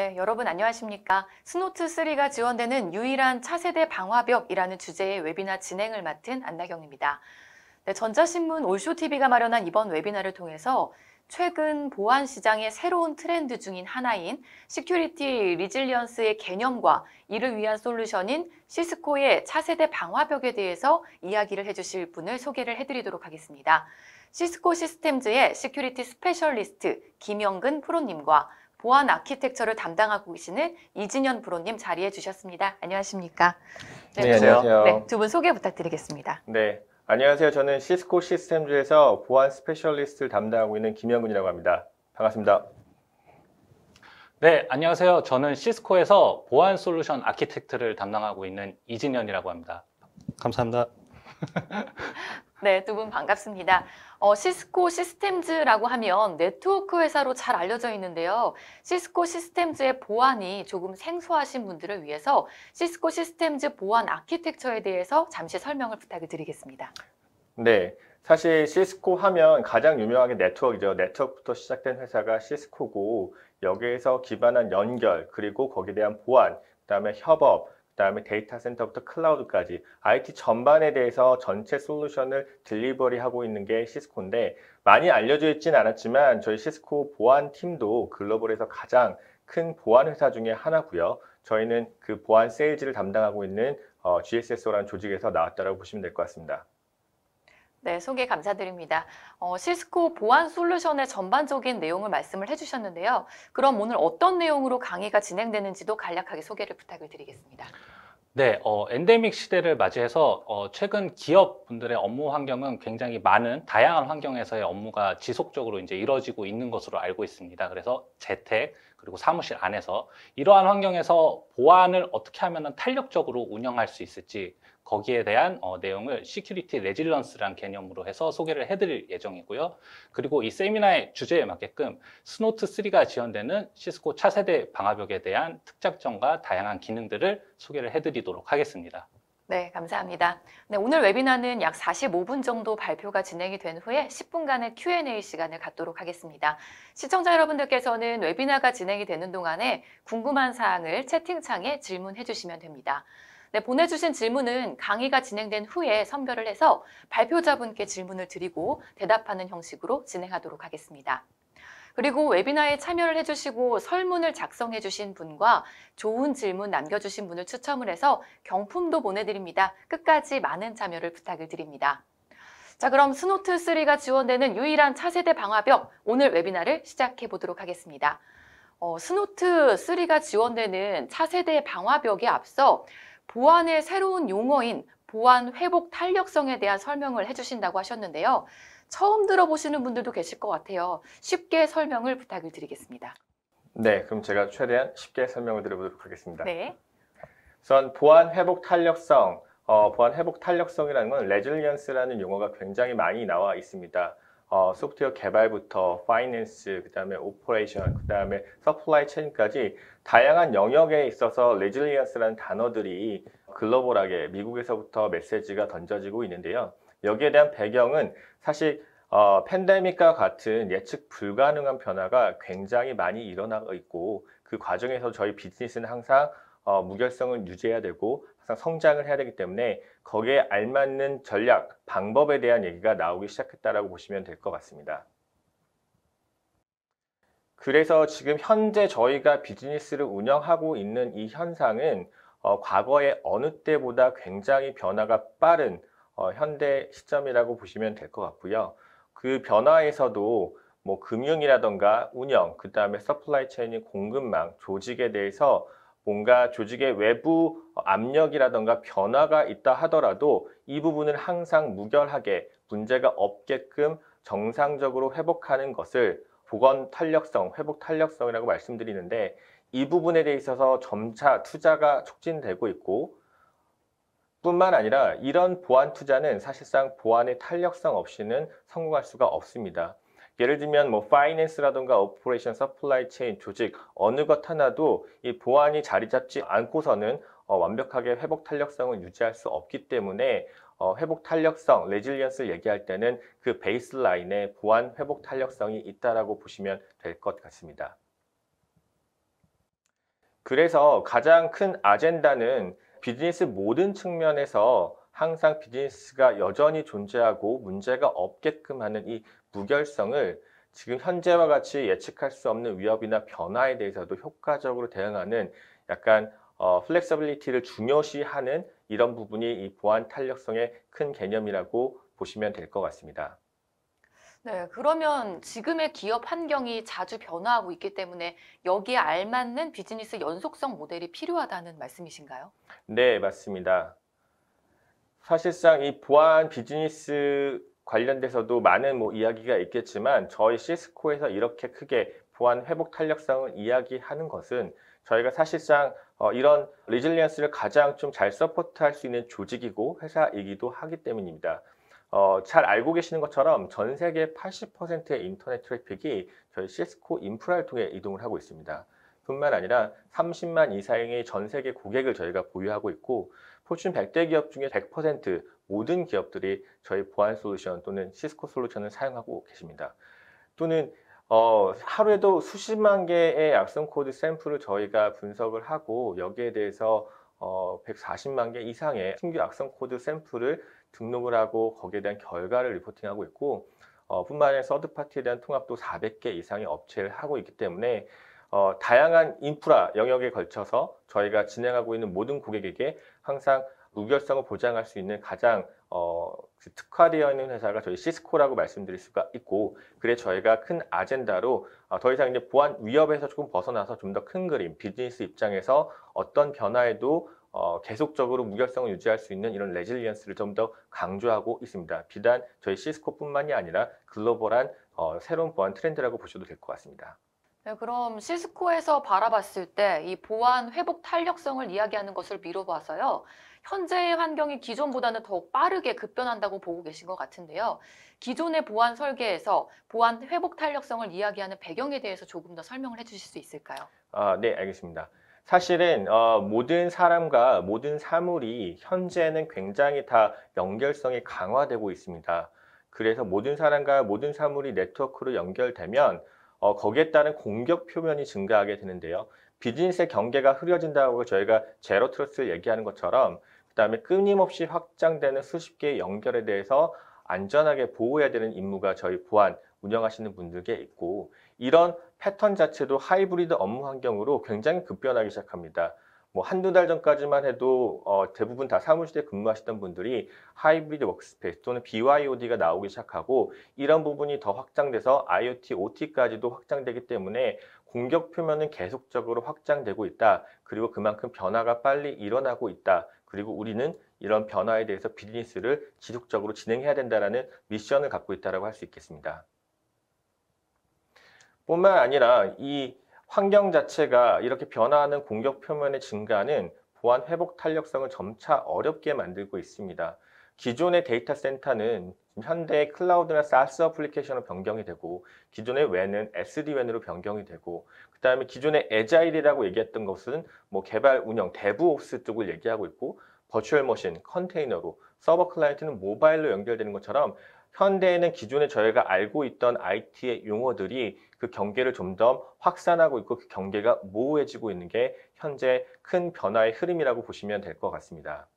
네, 여러분 안녕하십니까? 스노트3가 지원되는 유일한 차세대 방화벽이라는 주제의 웨비나 진행을 맡은 안나경입니다. 네, 전자신문 올쇼TV가 마련한 이번 웨비나를 통해서 최근 보안 시장의 새로운 트렌드 중인 하나인 시큐리티 리질리언스의 개념과 이를 위한 솔루션인 시스코의 차세대 방화벽에 대해서 이야기를 해주실 분을 소개를 해드리도록 하겠습니다. 시스코 시스템즈의 시큐리티 스페셜리스트 김영근 프로님과 보안 아키텍처를 담당하고 계시는 이진현 프로님 자리해 주셨습니다. 안녕하십니까? 네, 안녕하세요. 네, 두 분 소개 부탁드리겠습니다. 네, 안녕하세요. 저는 시스코 시스템즈에서 보안 스페셜리스트를 담당하고 있는 김영근이라고 합니다. 반갑습니다. 네, 안녕하세요. 저는 시스코에서 보안 솔루션 아키텍트를 담당하고 있는 이진현이라고 합니다. 감사합니다. 네, 두 분 반갑습니다. 시스코 시스템즈라고 하면 네트워크 회사로 잘 알려져 있는데요. 시스코 시스템즈의 보안이 조금 생소하신 분들을 위해서 시스코 시스템즈 보안 아키텍처에 대해서 잠시 설명을 부탁을 드리겠습니다. 네, 사실 시스코 하면 가장 유명한 게 네트워크죠. 네트워크부터 시작된 회사가 시스코고 여기에서 기반한 연결, 그리고 거기에 대한 보안, 그다음에 협업, 그다음에 데이터 센터부터 클라우드까지 IT 전반에 대해서 전체 솔루션을 딜리버리하고 있는 게 시스코인데 많이 알려져 있진 않았지만 저희 시스코 보안 팀도 글로벌에서 가장 큰 보안 회사 중에 하나고요. 저희는 그 보안 세일즈를 담당하고 있는 GSSO라는 조직에서 나왔다고 보시면 될 것 같습니다. 네, 소개 감사드립니다. 시스코 보안 솔루션의 전반적인 내용을 말씀을 해주셨는데요. 그럼 오늘 어떤 내용으로 강의가 진행되는지도 간략하게 소개를 부탁을 드리겠습니다. 네, 엔데믹 시대를 맞이해서 최근 기업분들의 업무 환경은 굉장히 많은 다양한 환경에서의 업무가 지속적으로 이제 이루어지고 있는 것으로 알고 있습니다. 그래서 재택 그리고 사무실 안에서 이러한 환경에서 보안을 어떻게 하면 탄력적으로 운영할 수 있을지 거기에 대한 내용을 시큐리티 레질리언스라는 개념으로 해서 소개를 해드릴 예정이고요. 그리고 이 세미나의 주제에 맞게끔 스노트3가 지원되는 시스코 차세대 방화벽에 대한 특장점과 다양한 기능들을 소개를 해드리도록 하겠습니다. 네, 감사합니다. 네, 오늘 웨비나는 약 45분 정도 발표가 진행이 된 후에 10분간의 Q&A 시간을 갖도록 하겠습니다. 시청자 여러분들께서는 웨비나가 진행이 되는 동안에 궁금한 사항을 채팅창에 질문해 주시면 됩니다. 네, 보내주신 질문은 강의가 진행된 후에 선별을 해서 발표자분께 질문을 드리고 대답하는 형식으로 진행하도록 하겠습니다. 그리고 웨비나에 참여를 해주시고 설문을 작성해 주신 분과 좋은 질문 남겨주신 분을 추첨을 해서 경품도 보내드립니다. 끝까지 많은 참여를 부탁을 드립니다. 자, 그럼 스노트3가 지원되는 유일한 차세대 방화벽, 오늘 웨비나를 시작해 보도록 하겠습니다. 스노트3가 지원되는 차세대 방화벽에 앞서 보안의 새로운 용어인 보안 회복 탄력성에 대한 설명을 해주신다고 하셨는데요. 처음 들어보시는 분들도 계실 것 같아요. 쉽게 설명을 부탁을 드리겠습니다. 네, 그럼 제가 최대한 쉽게 설명을 드려보도록 하겠습니다. 네. 우선 보안 회복 탄력성, 보안 회복 탄력성이라는 건 레질리언스라는 용어가 굉장히 많이 나와 있습니다. 소프트웨어 개발부터 파이낸스, 그다음에 오퍼레이션, 그다음에 서플라이 체인까지 다양한 영역에 있어서 레질리언스라는 단어들이 글로벌하게 미국에서부터 메시지가 던져지고 있는데요. 여기에 대한 배경은 사실 팬데믹과 같은 예측 불가능한 변화가 굉장히 많이 일어나고 있고 그 과정에서 저희 비즈니스는 항상 무결성을 유지해야 되고 항상 성장을 해야 되기 때문에 거기에 알맞는 전략, 방법에 대한 얘기가 나오기 시작했다라고 보시면 될 것 같습니다. 그래서 지금 현재 저희가 비즈니스를 운영하고 있는 이 현상은 과거의 어느 때보다 굉장히 변화가 빠른 현대 시점이라고 보시면 될 것 같고요. 그 변화에서도 뭐 금융이라던가 운영, 그 다음에 서플라이 체인인 공급망, 조직에 대해서 뭔가 조직의 외부 압력이라던가 변화가 있다 하더라도 이 부분을 항상 무결하게 문제가 없게끔 정상적으로 회복하는 것을 보건 탄력성, 회복 탄력성이라고 말씀드리는데 이 부분에 대해 있어서 점차 투자가 촉진되고 있고 뿐만 아니라 이런 보안 투자는 사실상 보안의 탄력성 없이는 성공할 수가 없습니다. 예를 들면 뭐 파이낸스라든가 오퍼레이션, 서플라이 체인, 조직 어느 것 하나도 이 보안이 자리 잡지 않고서는 완벽하게 회복 탄력성을 유지할 수 없기 때문에 회복 탄력성, 레질리언스를 얘기할 때는 그 베이스라인에 보안 회복 탄력성이 있다라고 보시면 될 것 같습니다. 그래서 가장 큰 아젠다는 비즈니스 모든 측면에서 항상 비즈니스가 여전히 존재하고 문제가 없게끔 하는 이 무결성을 지금 현재와 같이 예측할 수 없는 위협이나 변화에 대해서도 효과적으로 대응하는 약간 플렉서빌리티를 중요시하는 이런 부분이 이 보안 탄력성의 큰 개념이라고 보시면 될 것 같습니다. 네, 그러면 지금의 기업 환경이 자주 변화하고 있기 때문에 여기에 알맞는 비즈니스 연속성 모델이 필요하다는 말씀이신가요? 네, 맞습니다. 사실상 이 보안 비즈니스 관련돼서도 많은 이야기가 있겠지만 저희 시스코에서 이렇게 크게 보안 회복 탄력성을 이야기하는 것은 저희가 사실상 이런 리질리언스를 가장 좀 잘 서포트할 수 있는 조직이고 회사이기도 하기 때문입니다. 잘 알고 계시는 것처럼 전 세계 80%의 인터넷 트래픽이 저희 시스코 인프라를 통해 이동을 하고 있습니다. 뿐만 아니라 30만 이상의 전 세계 고객을 저희가 보유하고 있고 포춘 100대 기업 중에 100% 모든 기업들이 저희 보안 솔루션 또는 시스코 솔루션을 사용하고 계십니다. 또는 하루에도 수십만 개의 악성 코드 샘플을 저희가 분석을 하고 여기에 대해서 140만 개 이상의 신규 악성 코드 샘플을 등록을 하고 거기에 대한 결과를 리포팅하고 있고 뿐만 아니라 서드파티에 대한 통합도 400개 이상의 업체를 하고 있기 때문에 다양한 인프라 영역에 걸쳐서 저희가 진행하고 있는 모든 고객에게 항상 무결성을 보장할 수 있는 가장 특화되어 있는 회사가 저희 시스코라고 말씀드릴 수가 있고, 그래 저희가 큰 아젠다로 더 이상 이제 보안 위협에서 조금 벗어나서 좀 더 큰 그림, 비즈니스 입장에서 어떤 변화에도 계속적으로 무결성을 유지할 수 있는 이런 레질리언스를 좀 더 강조하고 있습니다. 비단 저희 시스코뿐만이 아니라 글로벌한 새로운 보안 트렌드라고 보셔도 될 것 같습니다. 네, 그럼 시스코에서 바라봤을 때 이 보안 회복 탄력성을 이야기하는 것을 미뤄봐서요. 현재의 환경이 기존보다는 더욱 빠르게 급변한다고 보고 계신 것 같은데요. 기존의 보안 설계에서 보안 회복 탄력성을 이야기하는 배경에 대해서 조금 더 설명을 해주실 수 있을까요? 네, 알겠습니다. 사실은 모든 사람과 모든 사물이 현재는 굉장히 다 연결성이 강화되고 있습니다. 그래서 모든 사람과 모든 사물이 네트워크로 연결되면 거기에 따른 공격 표면이 증가하게 되는데요. 비즈니스의 경계가 흐려진다고 저희가 제로 트러스트를 얘기하는 것처럼 그다음에 끊임없이 확장되는 수십 개의 연결에 대해서 안전하게 보호해야 되는 임무가 저희 보안 운영하시는 분들께 있고, 이런 패턴 자체도 하이브리드 업무 환경으로 굉장히 급변하기 시작합니다. 한두 달 전까지만 해도 대부분 다 사무실에 근무하시던 분들이 하이브리드 워크스페이스 또는 BYOD가 나오기 시작하고, 이런 부분이 더 확장돼서 IoT, OT까지도 확장되기 때문에 공격 표면은 계속적으로 확장되고 있다. 그리고 그만큼 변화가 빨리 일어나고 있다. 그리고 우리는 이런 변화에 대해서 비즈니스를 지속적으로 진행해야 된다는 미션을 갖고 있다고 할 수 있겠습니다. 뿐만 아니라 이 환경 자체가 이렇게 변화하는 공격 표면의 증가는 보안 회복 탄력성을 점차 어렵게 만들고 있습니다. 기존의 데이터 센터는 현대의 클라우드나 SaaS 어플리케이션으로 변경이 되고, 기존의 ＷAN은 SD-WAN으로 변경이 되고, 그 다음에 기존의 애자일이라고 얘기했던 것은 개발 운영, 데브옵스 쪽을 얘기하고 있고, 버추얼 머신, 컨테이너로, 서버 클라이언트는 모바일로 연결되는 것처럼 현대에는 기존에 저희가 알고 있던 IT의 용어들이 그 경계를 좀 더 확산하고 있고 그 경계가 모호해지고 있는 게 현재 큰 변화의 흐름이라고 보시면 될 것 같습니다.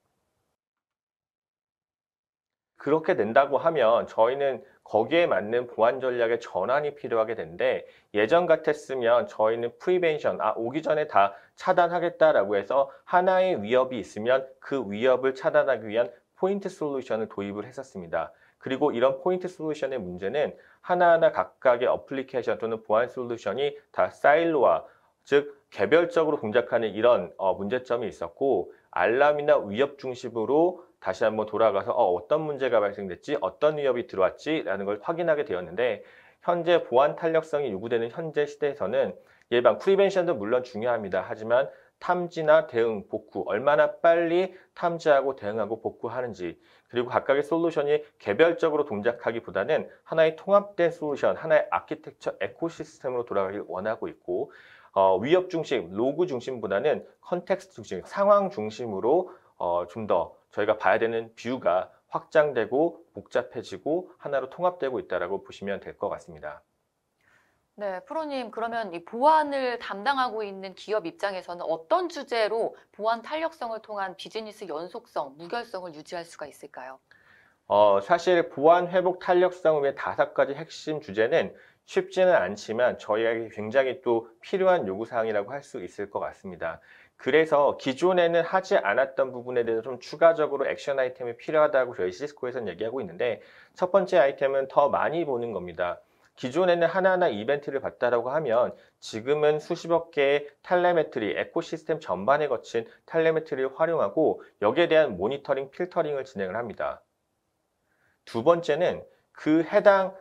그렇게 된다고 하면 저희는 거기에 맞는 보안 전략의 전환이 필요하게 되는데, 예전 같았으면 저희는 프리벤션, 오기 전에 다 차단하겠다라고 해서 하나의 위협이 있으면 그 위협을 차단하기 위한 포인트 솔루션을 도입을 했었습니다. 그리고 이런 포인트 솔루션의 문제는 하나하나 각각의 어플리케이션 또는 보안 솔루션이 다 사일로화, 즉 개별적으로 동작하는 이런 문제점이 있었고, 알람이나 위협 중심으로 다시 한번 돌아가서 어떤 문제가 발생됐지, 어떤 위협이 들어왔지 라는 걸 확인하게 되었는데, 현재 보안 탄력성이 요구되는 현재 시대에서는 예방, 프리벤션도 물론 중요합니다. 하지만 탐지나 대응, 복구, 얼마나 빨리 탐지하고 대응하고 복구하는지, 그리고 각각의 솔루션이 개별적으로 동작하기보다는 하나의 통합된 솔루션, 하나의 아키텍처 에코시스템으로 돌아가길 원하고 있고, 위협 중심, 로그 중심보다는 컨텍스트 중심, 상황 중심으로 좀 더 저희가 봐야 되는 뷰가 확장되고 복잡해지고 하나로 통합되고 있다고 보시면 될 것 같습니다. 네, 프로님, 그러면 이 보안을 담당하고 있는 기업 입장에서는 어떤 주제로 보안 탄력성을 통한 비즈니스 연속성, 무결성을 유지할 수가 있을까요? 사실 보안 회복 탄력성을 위해 5가지 핵심 주제는 쉽지는 않지만 저희에게 굉장히 또 필요한 요구사항이라고 할 수 있을 것 같습니다. 그래서 기존에는 하지 않았던 부분에 대해서 좀 추가적으로 액션 아이템이 필요하다고 저희 시스코에서는 얘기하고 있는데 첫 번째 아이템은 더 많이 보는 겁니다. 기존에는 하나하나 이벤트를 봤다라고 하면 지금은 수십억 개의 텔레메트리, 에코시스템 전반에 거친 텔레메트리를 활용하고 여기에 대한 모니터링, 필터링을 진행을 합니다. 두 번째는 그 해당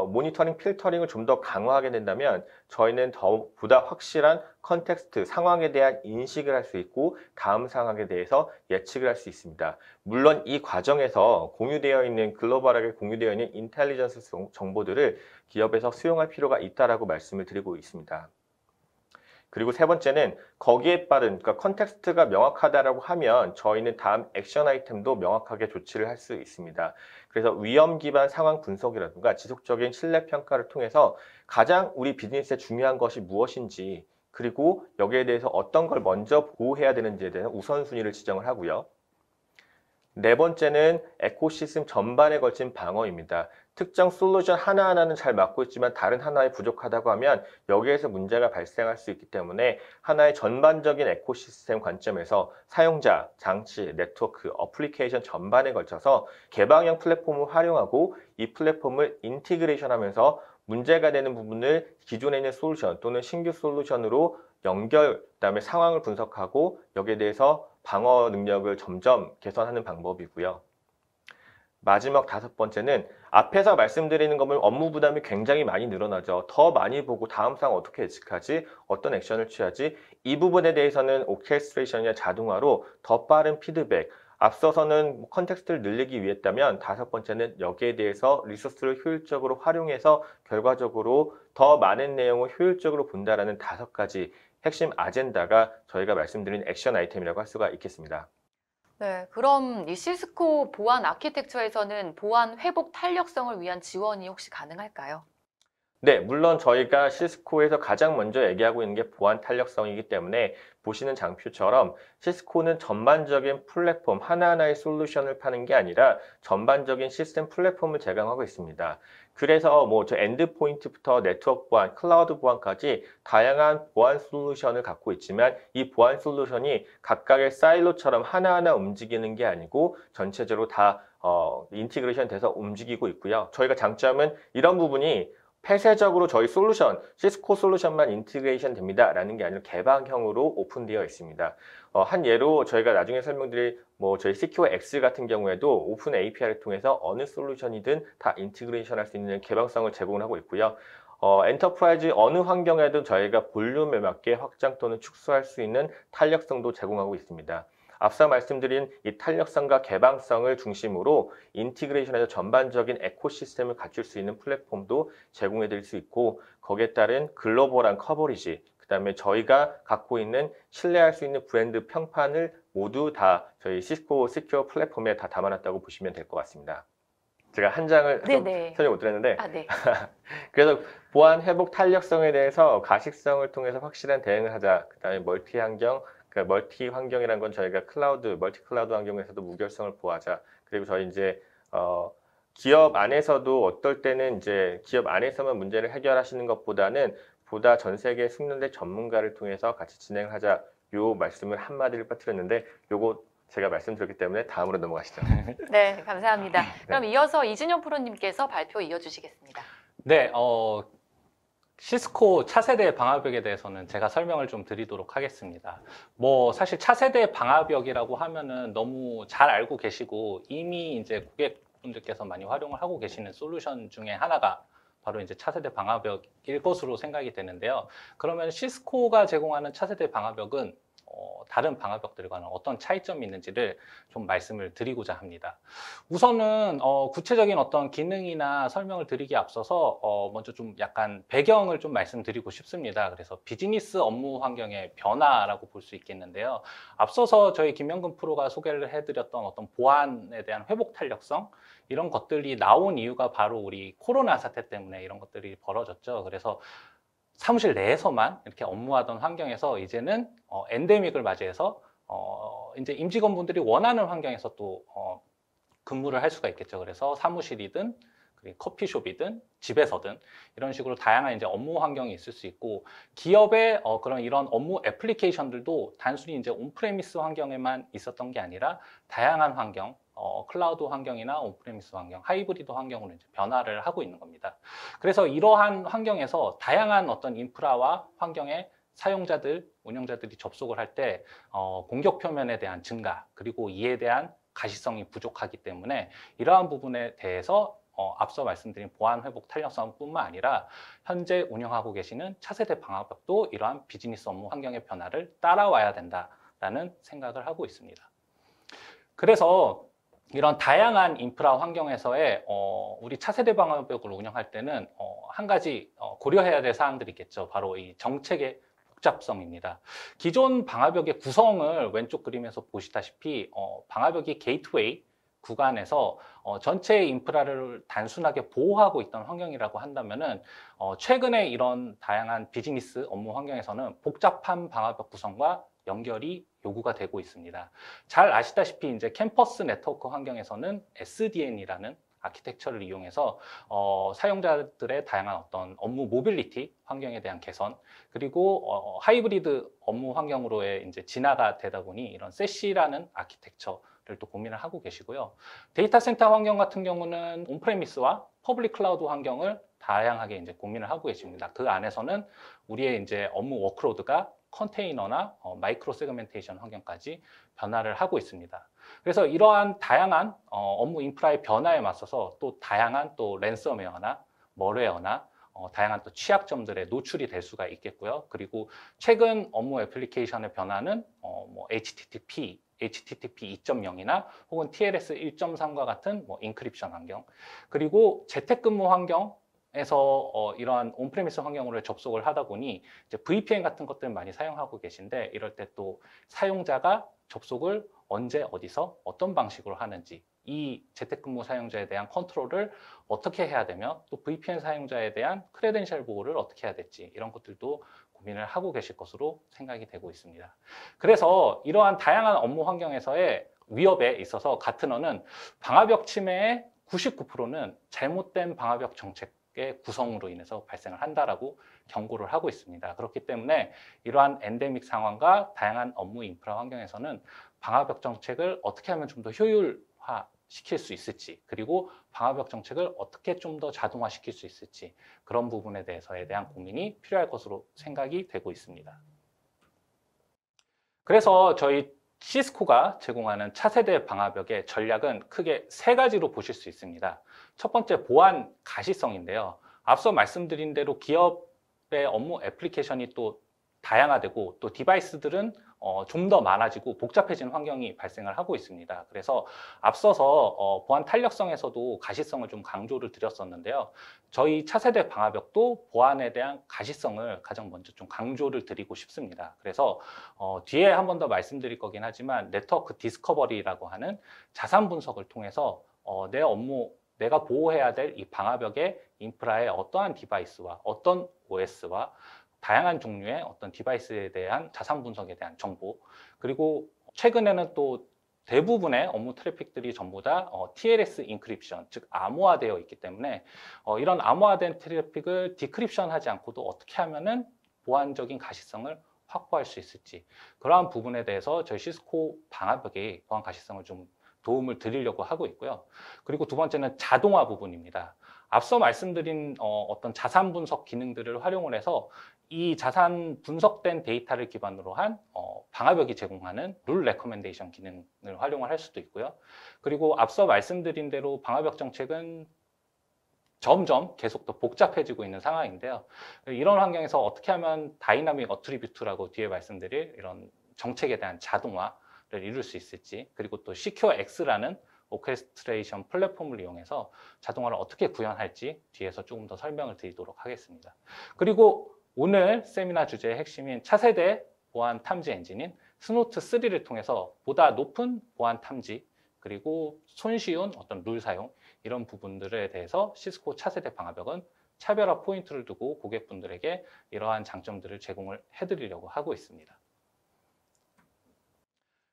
모니터링 필터링을 좀 더 강화하게 된다면 저희는 보다 확실한 컨텍스트, 상황에 대한 인식을 할 수 있고 다음 상황에 대해서 예측을 할 수 있습니다. 물론 이 과정에서 공유되어 있는 글로벌하게 공유되어 있는 인텔리전스 정보들을 기업에서 수용할 필요가 있다라고 말씀을 드리고 있습니다. 그리고 세 번째는 거기에 따른 그러니까 컨텍스트가 명확하다라고 하면 저희는 다음 액션 아이템도 명확하게 조치를 할 수 있습니다. 그래서 위험 기반 상황 분석이라든가 지속적인 신뢰 평가를 통해서 가장 우리 비즈니스에 중요한 것이 무엇인지 그리고 여기에 대해서 어떤 걸 먼저 보호해야 되는지에 대한 우선순위를 지정을 하고요. 네 번째는 에코시스템 전반에 걸친 방어입니다. 특정 솔루션 하나하나는 잘 맞고 있지만 다른 하나에 부족하다고 하면 여기에서 문제가 발생할 수 있기 때문에 하나의 전반적인 에코시스템 관점에서 사용자, 장치, 네트워크, 어플리케이션 전반에 걸쳐서 개방형 플랫폼을 활용하고 이 플랫폼을 인티그레이션 하면서 문제가 되는 부분을 기존에 있는 솔루션 또는 신규 솔루션으로 연결, 그다음에 상황을 분석하고 여기에 대해서 방어 능력을 점점 개선하는 방법이고요. 마지막 5번째는 앞에서 말씀드리는 거면 업무 부담이 굉장히 많이 늘어나죠. 더 많이 보고 다음 상황 어떻게 예측하지? 어떤 액션을 취하지? 이 부분에 대해서는 오케스트레이션이나 자동화로 더 빠른 피드백, 앞서서는 컨텍스트를 늘리기 위했다면 5번째는 여기에 대해서 리소스를 효율적으로 활용해서 결과적으로 더 많은 내용을 효율적으로 본다라는 5가지 핵심 아젠다가 저희가 말씀드린 액션 아이템이라고 할 수가 있겠습니다. 네, 그럼 이 시스코 보안 아키텍처에서는 보안 회복 탄력성을 위한 지원이 혹시 가능할까요? 네, 물론 저희가 시스코에서 가장 먼저 얘기하고 있는 게 보안 탄력성이기 때문에 보시는 장표처럼 시스코는 전반적인 플랫폼 하나하나의 솔루션을 파는 게 아니라 전반적인 시스템 플랫폼을 제공하고 있습니다. 그래서 뭐 저 엔드포인트부터 네트워크 보안, 클라우드 보안까지 다양한 보안 솔루션을 갖고 있지만 이 보안 솔루션이 각각의 사일로처럼 하나하나 움직이는 게 아니고 전체적으로 다 인티그레이션 돼서 움직이고 있고요. 저희가 장점은 이런 부분이 폐쇄적으로 저희 솔루션, 시스코 솔루션만 인티그레이션 됩니다라는 게 아니라 개방형으로 오픈되어 있습니다. 한 예로 저희가 나중에 설명드릴 저희 시큐어 X 같은 경우에도 오픈 API를 통해서 어느 솔루션이든 다 인티그레이션 할 수 있는 개방성을 제공을 하고 있고요. 엔터프라이즈 어느 환경에도 저희가 볼륨에 맞게 확장 또는 축소할 수 있는 탄력성도 제공하고 있습니다. 앞서 말씀드린 이 탄력성과 개방성을 중심으로 인티그레이션에서 전반적인 에코시스템을 갖출 수 있는 플랫폼도 제공해 드릴 수 있고 거기에 따른 글로벌한 커버리지 그다음에 저희가 갖고 있는 신뢰할 수 있는 브랜드 평판을 모두 다 저희 시스코 시큐어 플랫폼에 다 담아놨다고 보시면 될 것 같습니다. 제가 한 장을 네네. 설명 못 드렸는데 아, 네. 그래서 보안 회복 탄력성에 대해서 가식성을 통해서 확실한 대응을 하자. 그다음에 멀티 환경, 그러니까 멀티 환경이란 건 저희가 클라우드, 멀티 클라우드 환경에서도 무결성을 보호하자. 그리고 저희 이제 기업 안에서도 어떨 때는 이제 기업 안에서만 문제를 해결하시는 것보다는 보다 전 세계 숙련된 전문가를 통해서 같이 진행하자. 요 말씀을 한마디를 빠뜨렸는데 요거 제가 말씀드렸기 때문에 다음으로 넘어가시죠. 네, 감사합니다. 그럼 이어서 이진영 프로님께서 발표 이어주시겠습니다. 네, 시스코 차세대 방화벽에 대해서는 제가 설명을 좀 드리도록 하겠습니다. 사실 차세대 방화벽이라고 하면은 너무 잘 알고 계시고 이미 이제 고객분들께서 많이 활용을 하고 계시는 솔루션 중에 하나가 바로 이제 차세대 방화벽일 것으로 생각이 되는데요. 그러면 시스코가 제공하는 차세대 방화벽은 다른 방화벽들과는 어떤 차이점이 있는지를 좀 말씀을 드리고자 합니다. 우선은 구체적인 어떤 기능이나 설명을 드리기에 앞서서 먼저 좀 약간 배경을 좀 말씀드리고 싶습니다. 그래서 비즈니스 업무 환경의 변화라고 볼 수 있겠는데요. 앞서서 저희 김명근 프로가 소개를 해드렸던 어떤 보안에 대한 회복 탄력성, 이런 것들이 나온 이유가 바로 우리 코로나 사태 때문에 이런 것들이 벌어졌죠. 그래서 사무실 내에서만 이렇게 업무하던 환경에서 이제는 엔데믹을 맞이해서 이제 임직원분들이 원하는 환경에서 또 근무를 할 수가 있겠죠. 그래서 사무실이든 커피숍이든 집에서든 이런 식으로 다양한 이제 업무 환경이 있을 수 있고, 기업의 그런 이런 업무 애플리케이션들도 단순히 이제 온프레미스 환경에만 있었던 게 아니라 다양한 환경, 클라우드 환경이나 온프레미스 환경, 하이브리드 환경으로 이제 변화를 하고 있는 겁니다. 그래서 이러한 환경에서 다양한 어떤 인프라와 환경에 사용자들, 운영자들이 접속을 할 때 공격 표면에 대한 증가, 그리고 이에 대한 가시성이 부족하기 때문에 이러한 부분에 대해서 앞서 말씀드린 보안 회복 탄력성뿐만 아니라 현재 운영하고 계시는 차세대 방화벽도 이러한 비즈니스 업무 환경의 변화를 따라와야 된다라는 생각을 하고 있습니다. 그래서 이런 다양한 인프라 환경에서의 우리 차세대 방화벽을 운영할 때는 한 가지 고려해야 될 사항들이 있겠죠. 바로 이 정책의 복잡성입니다. 기존 방화벽의 구성을 왼쪽 그림에서 보시다시피 방화벽이 게이트웨이 구간에서 전체 인프라를 단순하게 보호하고 있던 환경이라고 한다면은 최근에 이런 다양한 비즈니스 업무 환경에서는 복잡한 방화벽 구성과 연결이 요구가 되고 있습니다. 잘 아시다시피 이제 캠퍼스 네트워크 환경에서는 SDN이라는 아키텍처를 이용해서 사용자들의 다양한 어떤 업무 모빌리티 환경에 대한 개선, 그리고 하이브리드 업무 환경으로의 이제 진화가 되다 보니 이런 세시라는 아키텍처를 또 고민을 하고 계시고요. 데이터 센터 환경 같은 경우는 온프레미스와 퍼블릭 클라우드 환경을 다양하게 이제 고민을 하고 계십니다. 그 안에서는 우리의 이제 업무 워크로드가 컨테이너나 마이크로 세그멘테이션 환경까지 변화를 하고 있습니다. 그래서 이러한 다양한 업무 인프라의 변화에 맞서서 또 다양한 또 랜섬웨어나 멀웨어나 다양한 또 취약점들에 노출이 될 수가 있겠고요. 그리고 최근 업무 애플리케이션의 변화는 뭐 HTTP 2.0이나 혹은 TLS 1.3과 같은 뭐 인크립션 환경, 그리고 재택근무 환경 에서 이러한 온프레미스 환경으로 접속을 하다 보니 이제 VPN 같은 것들 많이 사용하고 계신데, 이럴 때 또 사용자가 접속을 언제 어디서 어떤 방식으로 하는지, 이 재택근무 사용자에 대한 컨트롤을 어떻게 해야 되며 또 VPN 사용자에 대한 크레덴셜 보호를 어떻게 해야 될지, 이런 것들도 고민을 하고 계실 것으로 생각이 되고 있습니다. 그래서 이러한 다양한 업무 환경에서의 위협에 있어서 가트너는 방화벽 침해의 99%는 잘못된 방화벽 정책 의 구성으로 인해서 발생을 한다라고 경고를 하고 있습니다. 그렇기 때문에 이러한 엔데믹 상황과 다양한 업무 인프라 환경에서는 방화벽 정책을 어떻게 하면 좀 더 효율화 시킬 수 있을지, 그리고 방화벽 정책을 어떻게 좀 더 자동화 시킬 수 있을지, 그런 부분에 대해서에 대한 고민이 필요할 것으로 생각이 되고 있습니다. 그래서 저희 시스코가 제공하는 차세대 방화벽의 전략은 크게 세 가지로 보실 수 있습니다. 첫 번째, 보안 가시성인데요. 앞서 말씀드린 대로 기업의 업무 애플리케이션이 또 다양화되고 또 디바이스들은 좀 더 많아지고 복잡해진 환경이 발생을 하고 있습니다. 그래서 앞서서 보안 탄력성에서도 가시성을 좀 강조를 드렸었는데요. 저희 차세대 방화벽도 보안에 대한 가시성을 가장 먼저 좀 강조를 드리고 싶습니다. 그래서 뒤에 한 번 더 말씀드릴 거긴 하지만 네트워크 디스커버리라고 하는 자산 분석을 통해서 내 업무, 내가 보호해야 될 이 방화벽의 인프라의 어떠한 디바이스와 어떤 OS와 다양한 종류의 어떤 디바이스에 대한 자산 분석에 대한 정보, 그리고 최근에는 또 대부분의 업무 트래픽들이 전부 다 TLS 인크립션, 즉 암호화되어 있기 때문에 이런 암호화된 트래픽을 디크립션하지 않고도 어떻게 하면은 보안적인 가시성을 확보할 수 있을지, 그러한 부분에 대해서 저희 시스코 방화벽이 보안 가시성을 좀 도움을 드리려고 하고 있고요. 그리고 두 번째는 자동화 부분입니다. 앞서 말씀드린 어떤 자산 분석 기능들을 활용을 해서 이 자산 분석된 데이터를 기반으로 한 방화벽이 제공하는 룰 레커멘데이션 기능을 활용을 할 수도 있고요. 그리고 앞서 말씀드린 대로 방화벽 정책은 점점 계속 더 복잡해지고 있는 상황인데요. 이런 환경에서 어떻게 하면 다이나믹 어트리뷰트라고 뒤에 말씀드릴 이런 정책에 대한 자동화를 이룰 수 있을지, 그리고 또 시큐어X라는 오케스트레이션 플랫폼을 이용해서 자동화를 어떻게 구현할지 뒤에서 조금 더 설명을 드리도록 하겠습니다. 그리고 오늘 세미나 주제의 핵심인 차세대 보안 탐지 엔진인 스노트 3를 통해서 보다 높은 보안 탐지, 그리고 손쉬운 어떤 룰 사용, 이런 부분들에 대해서 시스코 차세대 방화벽은 차별화 포인트를 두고 고객분들에게 이러한 장점들을 제공을 해드리려고 하고 있습니다.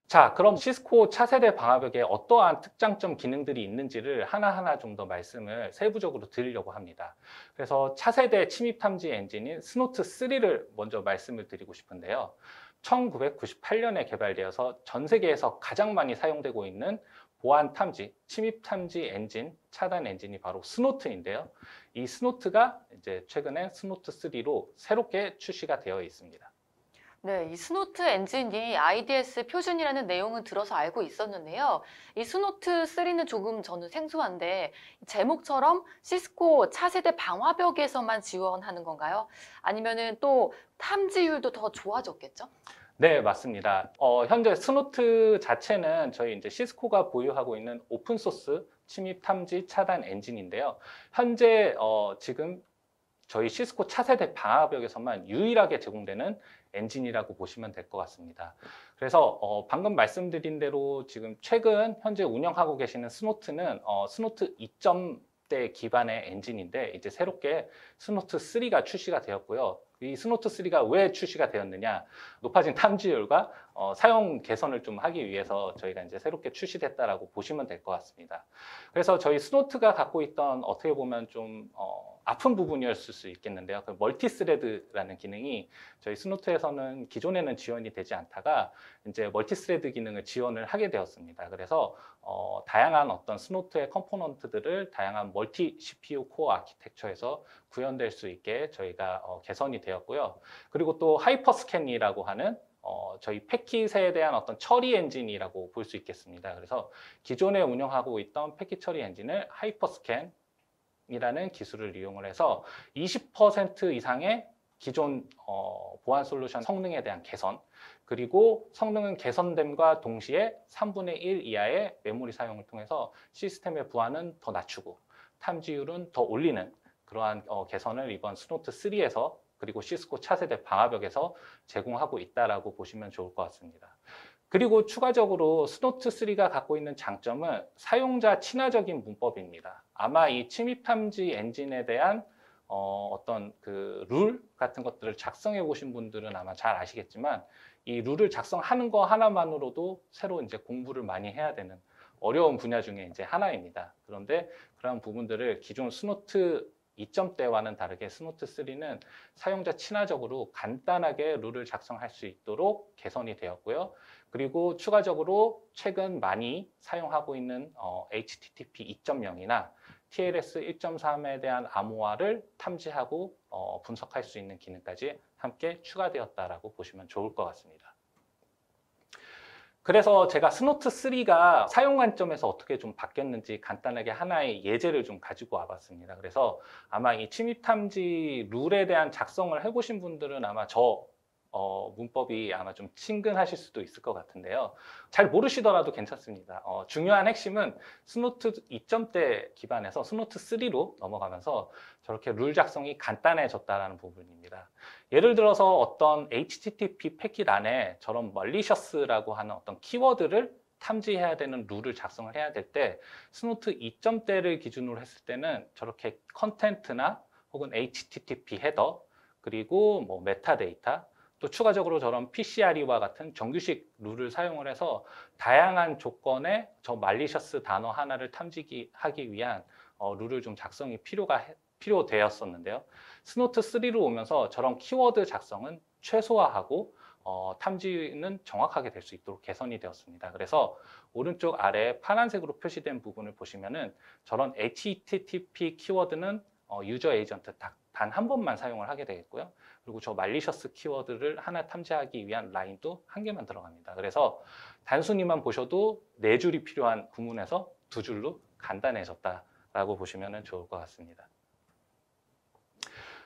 자, 그럼 시스코 차세대 방화벽에 어떠한 특장점 기능들이 있는지를 하나하나 좀 더 말씀을 세부적으로 드리려고 합니다. 그래서 차세대 침입 탐지 엔진인 스노트 3를 먼저 말씀을 드리고 싶은데요. 1998년에 개발되어서 전 세계에서 가장 많이 사용되고 있는 보안 탐지, 침입 탐지 엔진, 차단 엔진이 바로 스노트인데요. 이 스노트가 이제 최근에 스노트 3로 새롭게 출시가 되어 있습니다. 네, 이 스노트 엔진이 IDS 표준이라는 내용은 들어서 알고 있었는데요. 이 스노트 3는 조금 저는 생소한데 제목처럼 시스코 차세대 방화벽에서만 지원하는 건가요? 아니면은 또 탐지율도 더 좋아졌겠죠? 네, 맞습니다. 현재 스노트 자체는 저희 이제 시스코가 보유하고 있는 오픈소스 침입 탐지 차단 엔진인데요. 현재 지금 저희 시스코 차세대 방화벽에서만 유일하게 제공되는 엔진이라고 보시면 될 것 같습니다. 그래서 방금 말씀드린 대로 지금 최근 현재 운영하고 계시는 스노트는 스노트 2점대 기반의 엔진인데 이제 새롭게 스노트 3가 출시가 되었고요. 이 스노트 3가 왜 출시가 되었느냐, 높아진 탐지율과 사용 개선을 좀 하기 위해서 저희가 이제 새롭게 출시됐다라고 보시면 될 것 같습니다. 그래서 저희 스노트가 갖고 있던 어떻게 보면 좀 아픈 부분이었을 수 있겠는데요. 그 멀티스레드라는 기능이 저희 스노트에서는 기존에는 지원이 되지 않다가 이제 멀티스레드 기능을 지원을 하게 되었습니다. 그래서 다양한 어떤 스노트의 컴포넌트들을 다양한 멀티 CPU 코어 아키텍처에서 구현될 수 있게 저희가 개선이 되었고요. 그리고 또 하이퍼스캔이라고 하는 저희 패킷에 대한 어떤 처리 엔진이라고 볼 수 있겠습니다. 그래서 기존에 운영하고 있던 패킷 처리 엔진을 하이퍼스캔 이라는 기술을 이용을 해서 20% 이상의 기존 보안 솔루션 성능에 대한 개선, 그리고 성능은 개선됨과 동시에 3분의 1 이하의 메모리 사용을 통해서 시스템의 보안은 더 낮추고 탐지율은 더 올리는 그러한 개선을 이번 스노트 3에서 그리고 시스코 차세대 방화벽에서 제공하고 있다라고 보시면 좋을 것 같습니다. 그리고 추가적으로 스노트 3가 갖고 있는 장점은 사용자 친화적인 문법입니다. 아마 이 침입 탐지 엔진에 대한 어떤 그 룰 같은 것들을 작성해 보신 분들은 아마 잘 아시겠지만 이 룰을 작성하는 거 하나만으로도 새로 이제 공부를 많이 해야 되는 어려운 분야 중에 이제 하나입니다. 그런데 그런 부분들을 기존 스노트 2점대와는 다르게 스노트 3는 사용자 친화적으로 간단하게 룰을 작성할 수 있도록 개선이 되었고요. 그리고 추가적으로 최근 많이 사용하고 있는 HTTP 2.0이나 TLS 1.3에 대한 암호화를 탐지하고 분석할 수 있는 기능까지 함께 추가되었다라고 보시면 좋을 것 같습니다. 그래서 제가 스노트 3가 사용 관점에서 어떻게 좀 바뀌었는지 간단하게 하나의 예제를 좀 가지고 와봤습니다. 그래서 아마 이 침입 탐지 룰에 대한 작성을 해보신 분들은 아마 저 문법이 아마 좀 친근하실 수도 있을 것 같은데요. 잘 모르시더라도 괜찮습니다. 중요한 핵심은 스노트 2점대 기반에서 스노트 3로 넘어가면서 저렇게 룰 작성이 간단해졌다는 부분입니다. 예를 들어서 어떤 HTTP 패킷 안에 저런 mallicious라고 하는 어떤 키워드를 탐지해야 되는 룰을 작성을 해야 될 때 스노트 2점대를 기준으로 했을 때는 저렇게 컨텐트나 혹은 HTTP 헤더 그리고 뭐 메타데이터 또 추가적으로 저런 PCRE와 같은 정규식 룰을 사용을 해서 다양한 조건에 저 malicious 단어 하나를 탐지하기 위한 룰을 좀 작성이 필요되었었는데요. 스노트 3로 오면서 저런 키워드 작성은 최소화하고 탐지는 정확하게 될 수 있도록 개선이 되었습니다. 그래서 오른쪽 아래 파란색으로 표시된 부분을 보시면은 저런 HTTP 키워드는 유저 에이전트 단 한 번만 사용을 하게 되겠고요. 그리고 저 malicious 키워드를 하나 탐지하기 위한 라인도 한 개만 들어갑니다. 그래서 단순히만 보셔도 4줄이 필요한 구문에서 2줄로 간단해졌다라고 보시면 좋을 것 같습니다.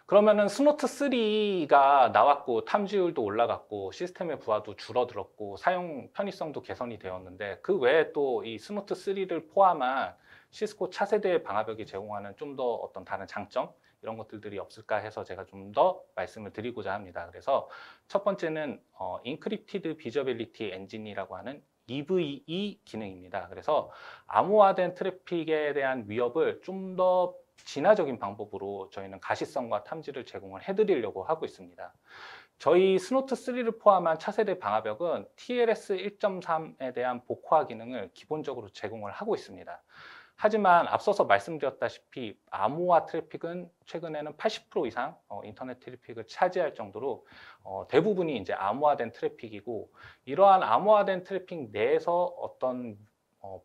그러면은 스노트 3가 나왔고 탐지율도 올라갔고 시스템의 부하도 줄어들었고 사용 편의성도 개선이 되었는데 그 외에 또 이 스노트 3를 포함한 시스코 차세대 방화벽이 제공하는 좀 더 어떤 다른 장점 이런 것들이 없을까 해서 제가 좀 더 말씀을 드리고자 합니다. 그래서 첫 번째는 인크립티드 비저빌리티 엔진이라고 하는 EVE 기능입니다. 그래서 암호화된 트래픽에 대한 위협을 좀 더 진화적인 방법으로 저희는 가시성과 탐지를 제공을 해드리려고 하고 있습니다. 저희 스노트 3를 포함한 차세대 방화벽은 TLS 1.3에 대한 복화 기능을 기본적으로 제공을 하고 있습니다. 하지만 앞서서 말씀드렸다시피 암호화 트래픽은 최근에는 80% 이상 인터넷 트래픽을 차지할 정도로 대부분이 이제 암호화된 트래픽이고 이러한 암호화된 트래픽 내에서 어떤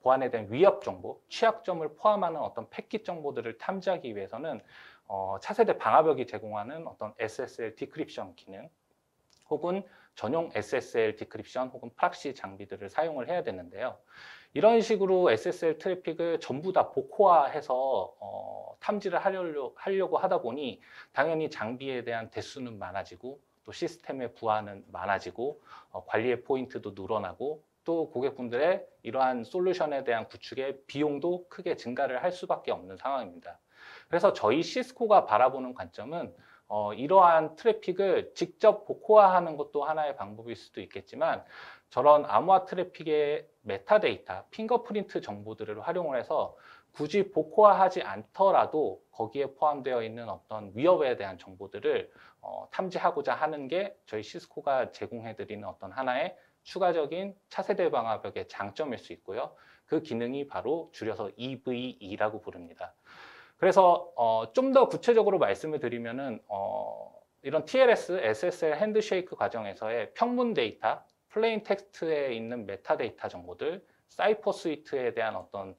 보안에 대한 위협 정보, 취약점을 포함하는 어떤 패킷 정보들을 탐지하기 위해서는 차세대 방화벽이 제공하는 어떤 SSL 디크립션 기능 혹은 전용 SSL 디크립션 혹은 프락시 장비들을 사용을 해야 되는데요. 이런 식으로 SSL 트래픽을 전부 다 복호화해서 탐지를 하려고 하다 보니 당연히 장비에 대한 대수는 많아지고 또 시스템의 부하는 많아지고 관리의 포인트도 늘어나고 또 고객분들의 이러한 솔루션에 대한 구축의 비용도 크게 증가를 할 수밖에 없는 상황입니다. 그래서 저희 시스코가 바라보는 관점은 이러한 트래픽을 직접 복호화하는 것도 하나의 방법일 수도 있겠지만 저런 암호화 트래픽의 메타데이터, 핑거프린트 정보들을 활용을 해서 굳이 복호화하지 않더라도 거기에 포함되어 있는 어떤 위협에 대한 정보들을 탐지하고자 하는 게 저희 시스코가 제공해드리는 어떤 하나의 추가적인 차세대 방화벽의 장점일 수 있고요. 그 기능이 바로 줄여서 EVE라고 부릅니다. 그래서 좀 더 구체적으로 말씀을 드리면은 이런 TLS, SSL 핸드쉐이크 과정에서의 평문 데이터, 플레인 텍스트에 있는 메타데이터 정보들, 사이퍼 스위트에 대한 어떤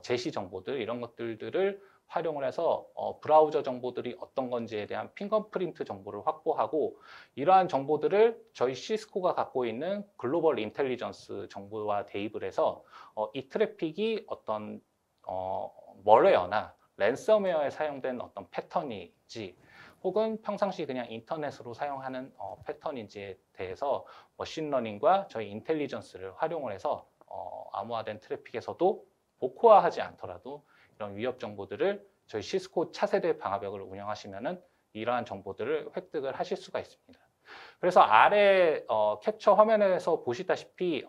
제시 정보들 이런 것들을 활용을 해서 브라우저 정보들이 어떤 건지에 대한 핑거프린트 정보를 확보하고 이러한 정보들을 저희 시스코가 갖고 있는 글로벌 인텔리전스 정보와 대입을 해서 이 트래픽이 어떤 멀웨어나 랜섬웨어에 사용된 어떤 패턴인지 혹은 평상시 그냥 인터넷으로 사용하는 패턴인지에 대해서 머신러닝과 저희 인텔리전스를 활용을 해서 암호화된 트래픽에서도 복호화하지 않더라도 이런 위협 정보들을 저희 시스코 차세대 방화벽을 운영하시면은 이러한 정보들을 획득을 하실 수가 있습니다. 그래서 아래 캡처 화면에서 보시다시피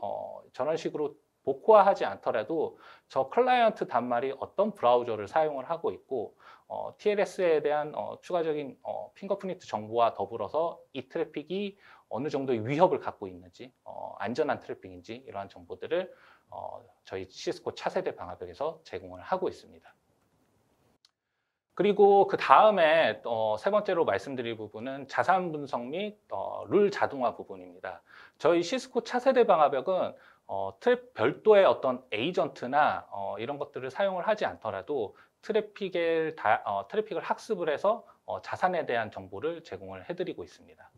저런 식으로 복호화하지 않더라도 저 클라이언트 단말이 어떤 브라우저를 사용을 하고 있고 TLS에 대한 추가적인 핑거프린트 정보와 더불어서 이 트래픽이 어느 정도의 위협을 갖고 있는지 안전한 트래픽인지 이러한 정보들을 저희 시스코 차세대 방화벽에서 제공을 하고 있습니다. 그리고 그 다음에 세 번째로 말씀드릴 부분은 자산 분석 및 룰 자동화 부분입니다. 저희 시스코 차세대 방화벽은 별도의 어떤 에이전트나 이런 것들을 사용을 하지 않더라도 트래픽을 학습을 해서 자산에 대한 정보를 제공을 해드리고 있습니다.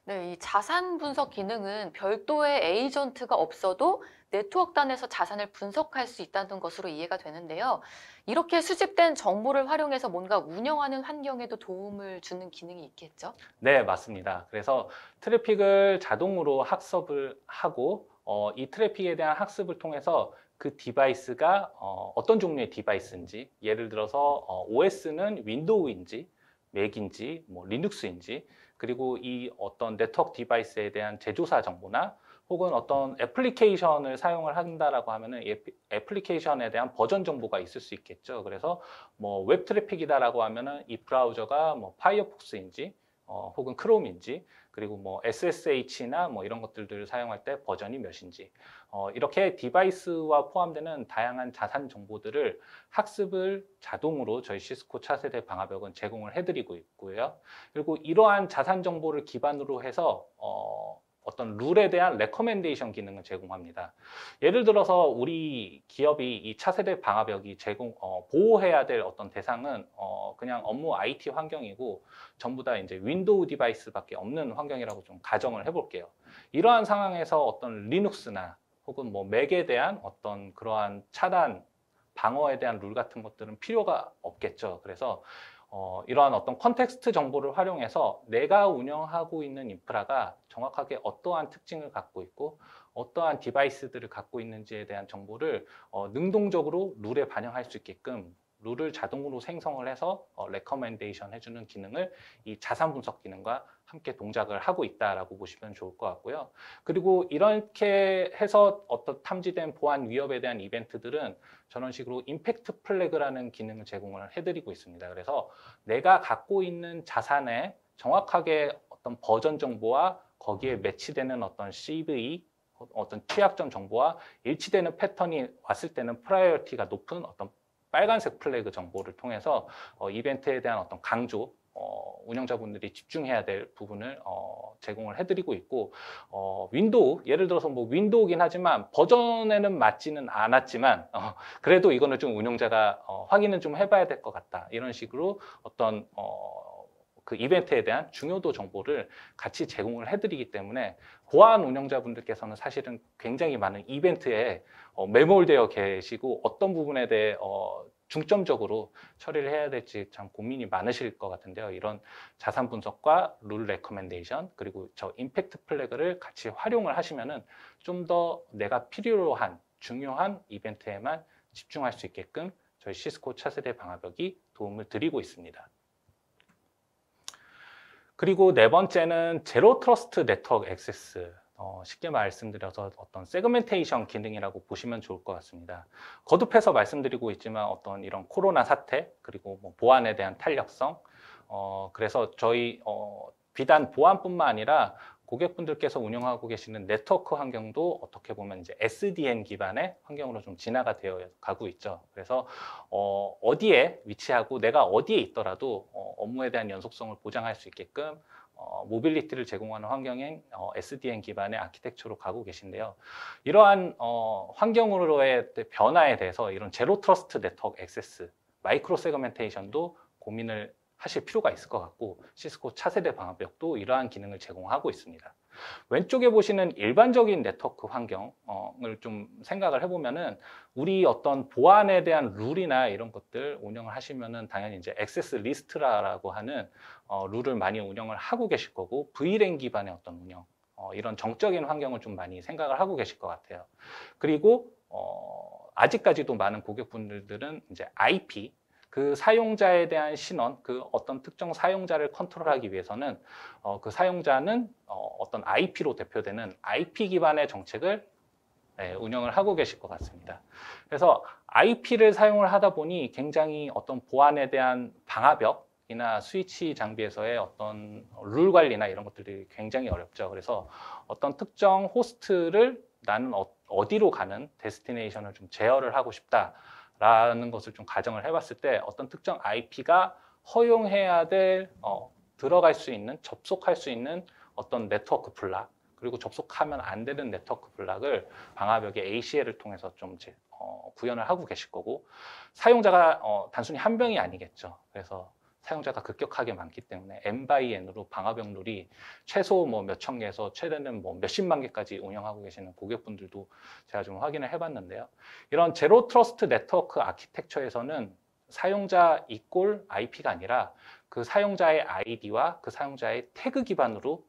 네, 이 자산 분석 기능은 별도의 에이전트가 없어도 네트워크단에서 자산을 분석할 수 있다는 것으로 이해가 되는데요. 이렇게 수집된 정보를 활용해서 뭔가 운영하는 환경에도 도움을 주는 기능이 있겠죠? 네, 맞습니다. 그래서 트래픽을 자동으로 학습을 하고 이 트래픽에 대한 학습을 통해서 그 디바이스가 어떤 종류의 디바이스인지 예를 들어서 OS는 윈도우인지 맥인지 뭐 리눅스인지 그리고 이 어떤 네트워크 디바이스에 대한 제조사 정보나 혹은 어떤 애플리케이션을 사용을 한다라고 하면은 이 애플리케이션에 대한 버전 정보가 있을 수 있겠죠. 그래서 뭐 웹 트래픽이다라고 하면은 이 브라우저가 뭐 파이어폭스인지 혹은 크롬인지 그리고 뭐 SSH나 뭐 이런 것들을 사용할 때 버전이 몇인지 이렇게 디바이스와 포함되는 다양한 자산 정보들을 학습을 자동으로 저희 시스코 차세대 방화벽은 제공을 해드리고 있고요. 그리고 이러한 자산 정보를 기반으로 해서 어떤 룰에 대한 레커멘데이션 기능을 제공합니다. 예를 들어서 우리 기업이 이 차세대 방화벽이 보호해야 될 어떤 대상은 그냥 업무 IT 환경이고 전부 다 이제 윈도우 디바이스밖에 없는 환경이라고 좀 가정을 해볼게요. 이러한 상황에서 어떤 리눅스나 혹은 뭐 맥에 대한 어떤 그러한 차단, 방어에 대한 룰 같은 것들은 필요가 없겠죠. 그래서 이러한 어떤 컨텍스트 정보를 활용해서 내가 운영하고 있는 인프라가 정확하게 어떠한 특징을 갖고 있고 어떠한 디바이스들을 갖고 있는지에 대한 정보를 능동적으로 룰에 반영할 수 있게끔 룰을 자동으로 생성을 해서 레커멘데이션 해주는 기능을 이 자산 분석 기능과 함께 동작을 하고 있다라고 보시면 좋을 것 같고요. 그리고 이렇게 해서 어떤 탐지된 보안 위협에 대한 이벤트들은 저런 식으로 임팩트 플래그라는 기능을 제공을 해드리고 있습니다. 그래서 내가 갖고 있는 자산에 정확하게 어떤 버전 정보와 거기에 매치되는 어떤 CV, 어떤 취약점 정보와 일치되는 패턴이 왔을 때는 프라이어티가 높은 어떤 빨간색 플래그 정보를 통해서 이벤트에 대한 어떤 강조, 운영자분들이 집중해야 될 부분을 제공을 해드리고 있고, 윈도우, 예를 들어서 뭐 윈도우긴 하지만 버전에는 맞지는 않았지만 그래도 이거는 좀 운영자가 확인은 좀 해봐야 될 것 같다, 이런 식으로 어떤 그 이벤트에 대한 중요도 정보를 같이 제공을 해드리기 때문에 보안 운영자분들께서는 사실은 굉장히 많은 이벤트에 매몰되어 계시고 어떤 부분에 대해 중점적으로 처리를 해야 될지 참 고민이 많으실 것 같은데요. 이런 자산 분석과 룰 레커멘데이션 그리고 저 임팩트 플래그를 같이 활용을 하시면은 좀 더 내가 필요로 한 중요한 이벤트에만 집중할 수 있게끔 저희 시스코 차세대 방화벽이 도움을 드리고 있습니다. 그리고 네 번째는 제로 트러스트 네트워크 액세스. 쉽게 말씀드려서 어떤 세그멘테이션 기능이라고 보시면 좋을 것 같습니다. 거듭해서 말씀드리고 있지만 어떤 이런 코로나 사태 그리고 뭐 보안에 대한 탄력성, 그래서 저희 비단 보안뿐만 아니라 고객분들께서 운영하고 계시는 네트워크 환경도 어떻게 보면 이제 SDN 기반의 환경으로 좀 진화가 되어 가고 있죠. 그래서 어디에 위치하고 내가 어디에 있더라도 업무에 대한 연속성을 보장할 수 있게끔 모빌리티를 제공하는 환경인 SDN 기반의 아키텍처로 가고 계신데요. 이러한 환경으로의 변화에 대해서 이런 제로 트러스트 네트워크 액세스, 마이크로 세그멘테이션도 고민을 하실 필요가 있을 것 같고 시스코 차세대 방화벽도 이러한 기능을 제공하고 있습니다. 왼쪽에 보시는 일반적인 네트워크 환경을 좀 생각을 해보면은 우리 어떤 보안에 대한 룰이나 이런 것들 운영을 하시면은 당연히 이제 액세스 리스트라고 하는 룰을 많이 운영을 하고 계실 거고 VLAN 기반의 어떤 운영, 이런 정적인 환경을 좀 많이 생각을 하고 계실 것 같아요. 그리고 아직까지도 많은 고객분들은 이제 IP, 그 사용자에 대한 신원, 그 어떤 특정 사용자를 컨트롤하기 위해서는 그 사용자는 어떤 IP로 대표되는 IP 기반의 정책을 운영을 하고 계실 것 같습니다. 그래서 IP를 사용을 하다 보니 굉장히 어떤 보안에 대한 방화벽이나 스위치 장비에서의 어떤 룰 관리나 이런 것들이 굉장히 어렵죠. 그래서 어떤 특정 호스트를 나는 어디로 가는 데스티네이션을 좀 제어를 하고 싶다. 라는 것을 좀 가정을 해봤을 때 어떤 특정 IP가 허용해야 될 들어갈 수 있는 접속할 수 있는 어떤 네트워크 블락 그리고 접속하면 안 되는 네트워크 블락을 방화벽의 ACL을 통해서 좀 구현을 하고 계실 거고 사용자가 단순히 한 명이 아니겠죠. 그래서 사용자가 급격하게 많기 때문에 N/N으로 방화벽 룰이 최소 뭐 몇천 개에서 최대는 뭐 몇십만 개까지 운영하고 계시는 고객분들도 제가 좀 확인을 해봤는데요. 이런 제로 트러스트 네트워크 아키텍처에서는 사용자 이꼴 IP가 아니라 그 사용자의 아이디와 그 사용자의 태그 기반으로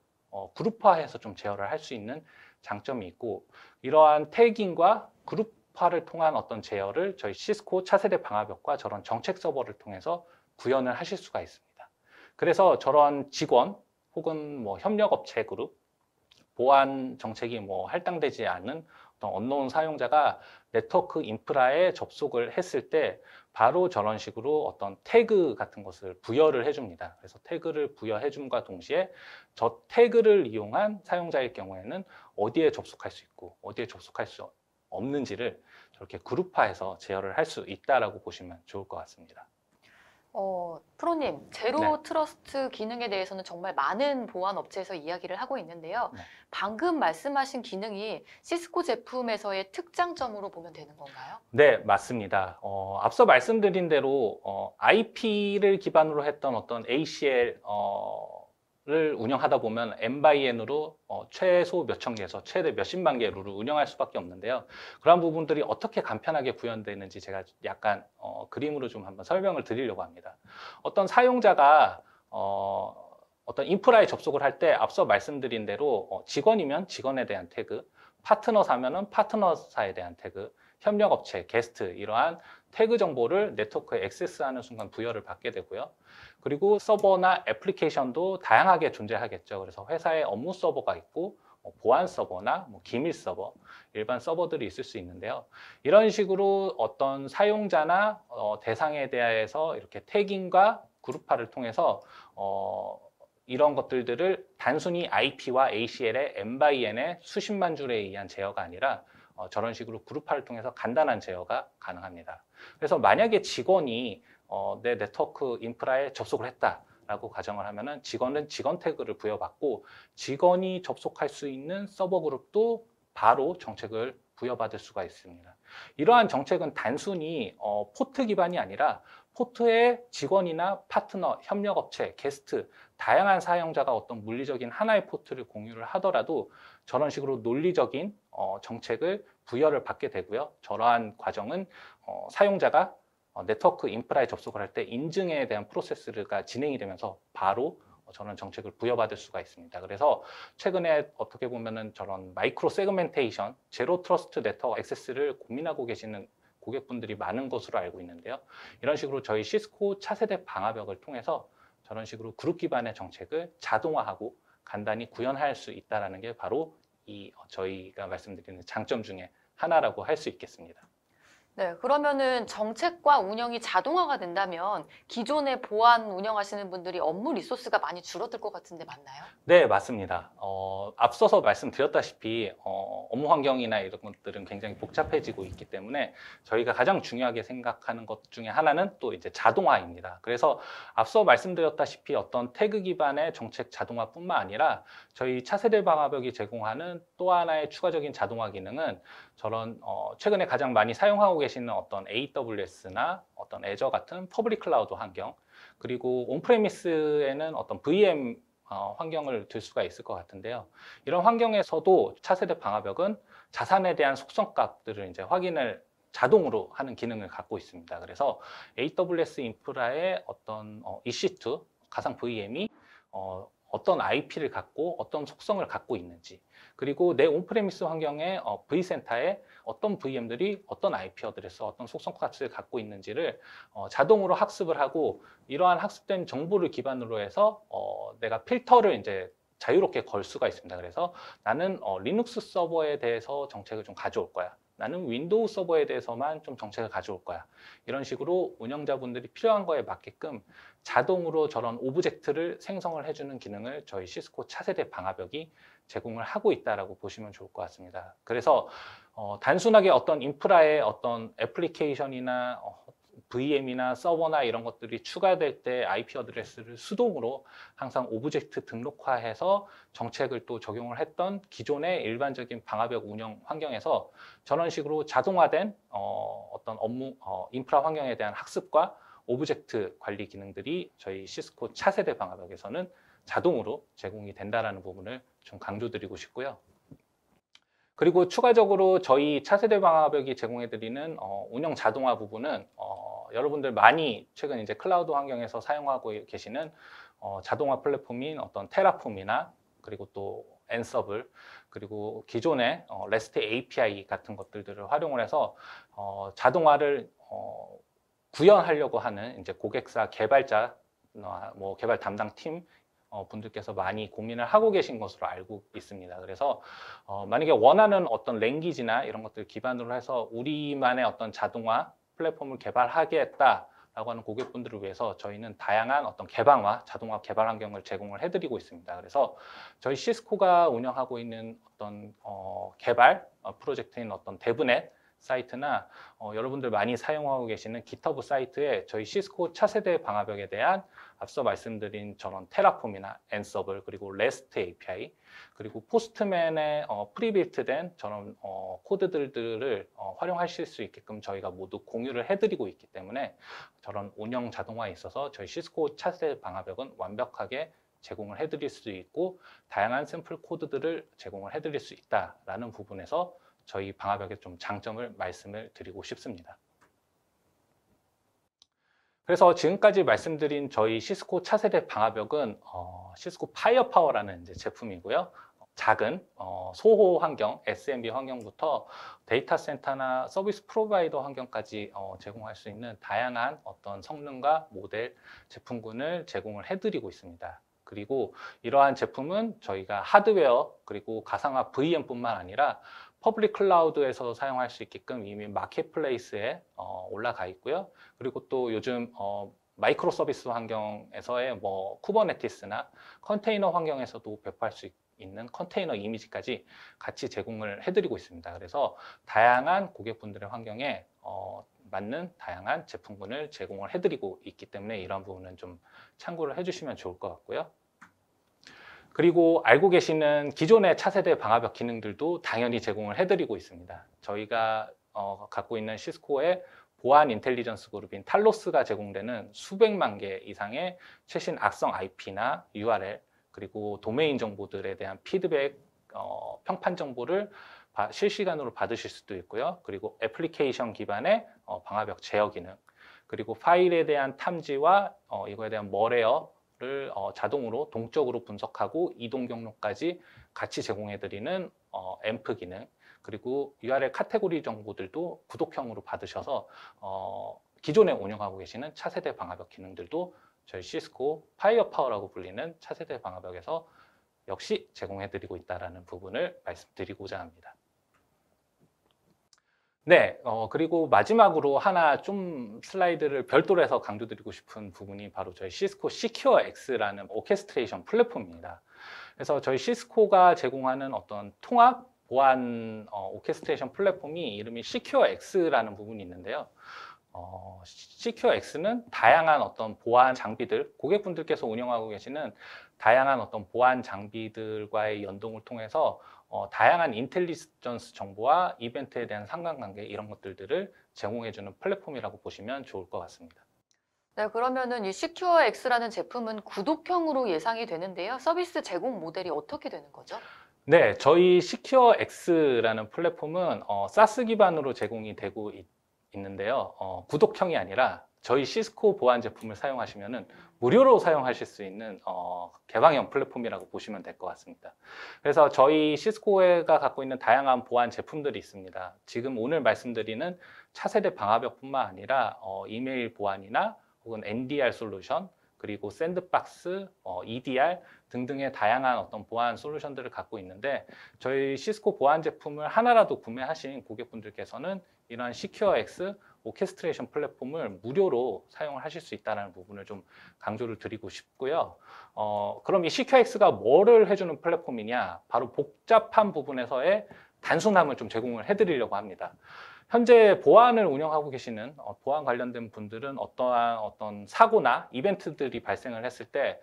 그룹화해서 좀 제어를 할 수 있는 장점이 있고 이러한 태깅과 그룹화를 통한 어떤 제어를 저희 시스코 차세대 방화벽과 저런 정책 서버를 통해서 구현을 하실 수가 있습니다. 그래서 저런 직원 혹은 뭐 협력업체 그룹, 보안 정책이 뭐 할당되지 않은 어떤 언노운 사용자가 네트워크 인프라에 접속을 했을 때 바로 저런 식으로 어떤 태그 같은 것을 부여를 해줍니다. 그래서 태그를 부여해줌과 동시에 저 태그를 이용한 사용자일 경우에는 어디에 접속할 수 있고 어디에 접속할 수 없는지를 저렇게 그룹화해서 제어를 할 수 있다라고 보시면 좋을 것 같습니다. 프로님, 제로 네. 트러스트 기능에 대해서는 정말 많은 보안 업체에서 이야기를 하고 있는데요. 네. 방금 말씀하신 기능이 시스코 제품에서의 특장점으로 보면 되는 건가요? 네, 맞습니다. 앞서 말씀드린 대로 IP를 기반으로 했던 어떤 ACL을 를 운영하다 보면 N/N으로 최소 몇천 개에서 최대 몇십만 개를 운영할 수밖에 없는데요. 그런 부분들이 어떻게 간편하게 구현되는지 제가 약간 그림으로 좀 한번 설명을 드리려고 합니다. 어떤 사용자가 어떤 인프라에 접속을 할 때 앞서 말씀드린 대로 직원이면 직원에 대한 태그, 파트너사면은 파트너사에 대한 태그, 협력업체, 게스트 이러한 태그 정보를 네트워크에 액세스하는 순간 부여를 받게 되고요. 그리고 서버나 애플리케이션도 다양하게 존재하겠죠. 그래서 회사에 업무 서버가 있고 보안 서버나 기밀 서버, 일반 서버들이 있을 수 있는데요. 이런 식으로 어떤 사용자나 대상에 대해서 이렇게 태깅과 그룹화를 통해서 이런 것들을 단순히 IP와 ACL의 N/N의 수십만 줄에 의한 제어가 아니라 저런 식으로 그룹화를 통해서 간단한 제어가 가능합니다. 그래서 만약에 직원이 내 네트워크 인프라에 접속을 했다라고 가정을 하면은 직원은 직원 태그를 부여받고 직원이 접속할 수 있는 서버 그룹도 바로 정책을 부여받을 수가 있습니다. 이러한 정책은 단순히 포트 기반이 아니라 포트의 직원이나 파트너, 협력업체, 게스트, 다양한 사용자가 어떤 물리적인 하나의 포트를 공유를 하더라도 저런 식으로 논리적인 정책을 부여를 받게 되고요. 저러한 과정은 사용자가 네트워크 인프라에 접속을 할 때 인증에 대한 프로세스가 진행이 되면서 바로 저런 정책을 부여받을 수가 있습니다. 그래서 최근에 어떻게 보면은 저런 마이크로 세그멘테이션, 제로 트러스트 네트워크 액세스를 고민하고 계시는 고객분들이 많은 것으로 알고 있는데요. 이런 식으로 저희 시스코 차세대 방화벽을 통해서 저런 식으로 그룹 기반의 정책을 자동화하고 간단히 구현할 수 있다는 게 바로 이 저희가 말씀드리는 장점 중에 하나라고 할 수 있겠습니다. 네, 그러면은 정책과 운영이 자동화가 된다면 기존에 보안 운영하시는 분들이 업무 리소스가 많이 줄어들 것 같은데 맞나요? 네, 맞습니다. 앞서서 말씀드렸다시피 업무 환경이나 이런 것들은 굉장히 복잡해지고 있기 때문에 저희가 가장 중요하게 생각하는 것 중에 하나는 또 이제 자동화입니다. 그래서 앞서 말씀드렸다시피 어떤 태그 기반의 정책 자동화뿐만 아니라 저희 차세대 방화벽이 제공하는 또 하나의 추가적인 자동화 기능은 저런 최근에 가장 많이 사용하고 계시는 어떤 AWS나 어떤 애저 같은 퍼블릭 클라우드 환경, 그리고 온프레미스에는 어떤 VM 환경을 들 수가 있을 것 같은데요. 이런 환경에서도 차세대 방화벽은 자산에 대한 속성값들을 이제 확인을 자동으로 하는 기능을 갖고 있습니다. 그래서 AWS 인프라의 어떤 EC2 가상 VM이 어떤 IP를 갖고 어떤 속성을 갖고 있는지, 그리고 내 온프레미스 환경의 vCenter에 어떤 VM들이 어떤 IP 어드레스, 어떤 속성 값을 갖고 있는지를 자동으로 학습을 하고 이러한 학습된 정보를 기반으로 해서 내가 필터를 이제 자유롭게 걸 수가 있습니다. 그래서 나는 리눅스 서버에 대해서 정책을 좀 가져올 거야. 나는 윈도우 서버에 대해서만 좀 정책을 가져올 거야. 이런 식으로 운영자분들이 필요한 거에 맞게끔 자동으로 저런 오브젝트를 생성을 해주는 기능을 저희 시스코 차세대 방화벽이 제공을 하고 있다라고 보시면 좋을 것 같습니다. 그래서 단순하게 어떤 인프라에 어떤 애플리케이션이나 VM이나 서버나 이런 것들이 추가될 때 IP 어드레스를 수동으로 항상 오브젝트 등록화해서 정책을 또 적용을 했던 기존의 일반적인 방화벽 운영 환경에서 저런 식으로 자동화된 어떤 업무 인프라 환경에 대한 학습과 오브젝트 관리 기능들이 저희 시스코 차세대 방화벽에서는 자동으로 제공이 된다는 부분을 좀 강조드리고 싶고요. 그리고 추가적으로 저희 차세대 방화벽이 제공해드리는 운영 자동화 부분은 여러분들 많이 최근 이제 클라우드 환경에서 사용하고 계시는 자동화 플랫폼인 어떤 테라폼이나 그리고 또 앤서블, 그리고 기존의 REST API 같은 것들을 활용을 해서 자동화를 구현하려고 하는 이제 고객사 개발자, 뭐 개발 담당 팀 분들께서 많이 고민을 하고 계신 것으로 알고 있습니다. 그래서 만약에 원하는 어떤 랭귀지나 이런 것들 기반으로 해서 우리만의 어떤 자동화 플랫폼을 개발하겠다라고 하는 고객분들을 위해서 저희는 다양한 어떤 개방화, 자동화 개발 환경을 제공을 해드리고 있습니다. 그래서 저희 시스코가 운영하고 있는 어떤 개발 프로젝트인 어떤 데브넷 사이트나 여러분들 많이 사용하고 계시는 GitHub 사이트에 저희 시스코 차세대 방화벽에 대한 앞서 말씀드린 저런 테라폼이나 앤서블, 그리고 REST API, 그리고 포스트맨의 프리빌트된 저런 코드들을 활용하실 수 있게끔 저희가 모두 공유를 해드리고 있기 때문에 저런 운영 자동화에 있어서 저희 시스코 차세대 방화벽은 완벽하게 제공을 해드릴 수 있고 다양한 샘플 코드들을 제공을 해드릴 수 있다라는 부분에서 저희 방화벽의 좀 장점을 말씀을 드리고 싶습니다. 그래서 지금까지 말씀드린 저희 시스코 차세대 방화벽은 시스코 파이어파워라는 이제 제품이고요. 작은 소호 환경, SMB 환경부터 데이터 센터나 서비스 프로바이더 환경까지 제공할 수 있는 다양한 어떤 성능과 모델, 제품군을 제공을 해드리고 있습니다. 그리고 이러한 제품은 저희가 하드웨어 그리고 가상화 VM뿐만 아니라 퍼블릭 클라우드에서 사용할 수 있게끔 이미 마켓플레이스에 올라가 있고요. 그리고 또 요즘 마이크로 서비스 환경에서의 뭐 쿠버네티스나 컨테이너 환경에서도 배포할 수 있는 컨테이너 이미지까지 같이 제공을 해드리고 있습니다. 그래서 다양한 고객분들의 환경에 맞는 다양한 제품군을 제공을 해드리고 있기 때문에 이런 부분은 좀 참고를 해주시면 좋을 것 같고요. 그리고 알고 계시는 기존의 차세대 방화벽 기능들도 당연히 제공을 해드리고 있습니다. 저희가 갖고 있는 시스코의 보안 인텔리전스 그룹인 탈로스가 제공되는 수백만 개 이상의 최신 악성 IP나 URL 그리고 도메인 정보들에 대한 피드백, 평판 정보를 실시간으로 받으실 수도 있고요. 그리고 애플리케이션 기반의 방화벽 제어 기능, 그리고 파일에 대한 탐지와 이거에 대한 머레어를 자동으로 동적으로 분석하고 이동 경로까지 같이 제공해드리는 앰프 기능, 그리고 URL 카테고리 정보들도 구독형으로 받으셔서 기존에 운영하고 계시는 차세대 방화벽 기능들도 저희 시스코 파이어파워라고 불리는 차세대 방화벽에서 역시 제공해드리고 있다는 부분을 말씀드리고자 합니다. 네, 그리고 마지막으로 하나 좀 슬라이드를 별도로 해서 강조드리고 싶은 부분이 바로 저희 시스코 시큐어 X라는 오케스트레이션 플랫폼입니다. 그래서 저희 시스코가 제공하는 어떤 통합 보안 오케스트레이션 플랫폼이 이름이 시큐어 X라는 부분이 있는데요. 시큐어 X는 다양한 어떤 보안 장비들, 고객분들께서 운영하고 계시는 다양한 어떤 보안 장비들과의 연동을 통해서 다양한 인텔리전스 정보와 이벤트에 대한 상관관계 이런 것들을 제공해주는 플랫폼이라고 보시면 좋을 것 같습니다. 네, 그러면은 이 시큐어 X라는 제품은 구독형으로 예상이 되는데요. 서비스 제공 모델이 어떻게 되는 거죠? 네, 저희 시큐어 X라는 플랫폼은 사스 기반으로 제공이 되고 있는데요. 구독형이 아니라 저희 시스코 보안 제품을 사용하시면은 무료로 사용하실 수 있는 개방형 플랫폼이라고 보시면 될 것 같습니다. 그래서 저희 시스코가 갖고 있는 다양한 보안 제품들이 있습니다. 지금 오늘 말씀드리는 차세대 방화벽뿐만 아니라 이메일 보안이나 혹은 NDR 솔루션, 그리고 샌드박스, EDR 등등의 다양한 어떤 보안 솔루션들을 갖고 있는데 저희 시스코 보안 제품을 하나라도 구매하신 고객분들께서는 이러한 시큐어 X 오케스트레이션 플랫폼을 무료로 사용을 하실 수 있다는 부분을 좀 강조를 드리고 싶고요. 그럼 이 시큐어 X가 뭐를 해주는 플랫폼이냐? 바로 복잡한 부분에서의 단순함을 좀 제공을 해드리려고 합니다. 현재 보안을 운영하고 계시는 보안 관련된 분들은 어떠한 어떤 사고나 이벤트들이 발생을 했을 때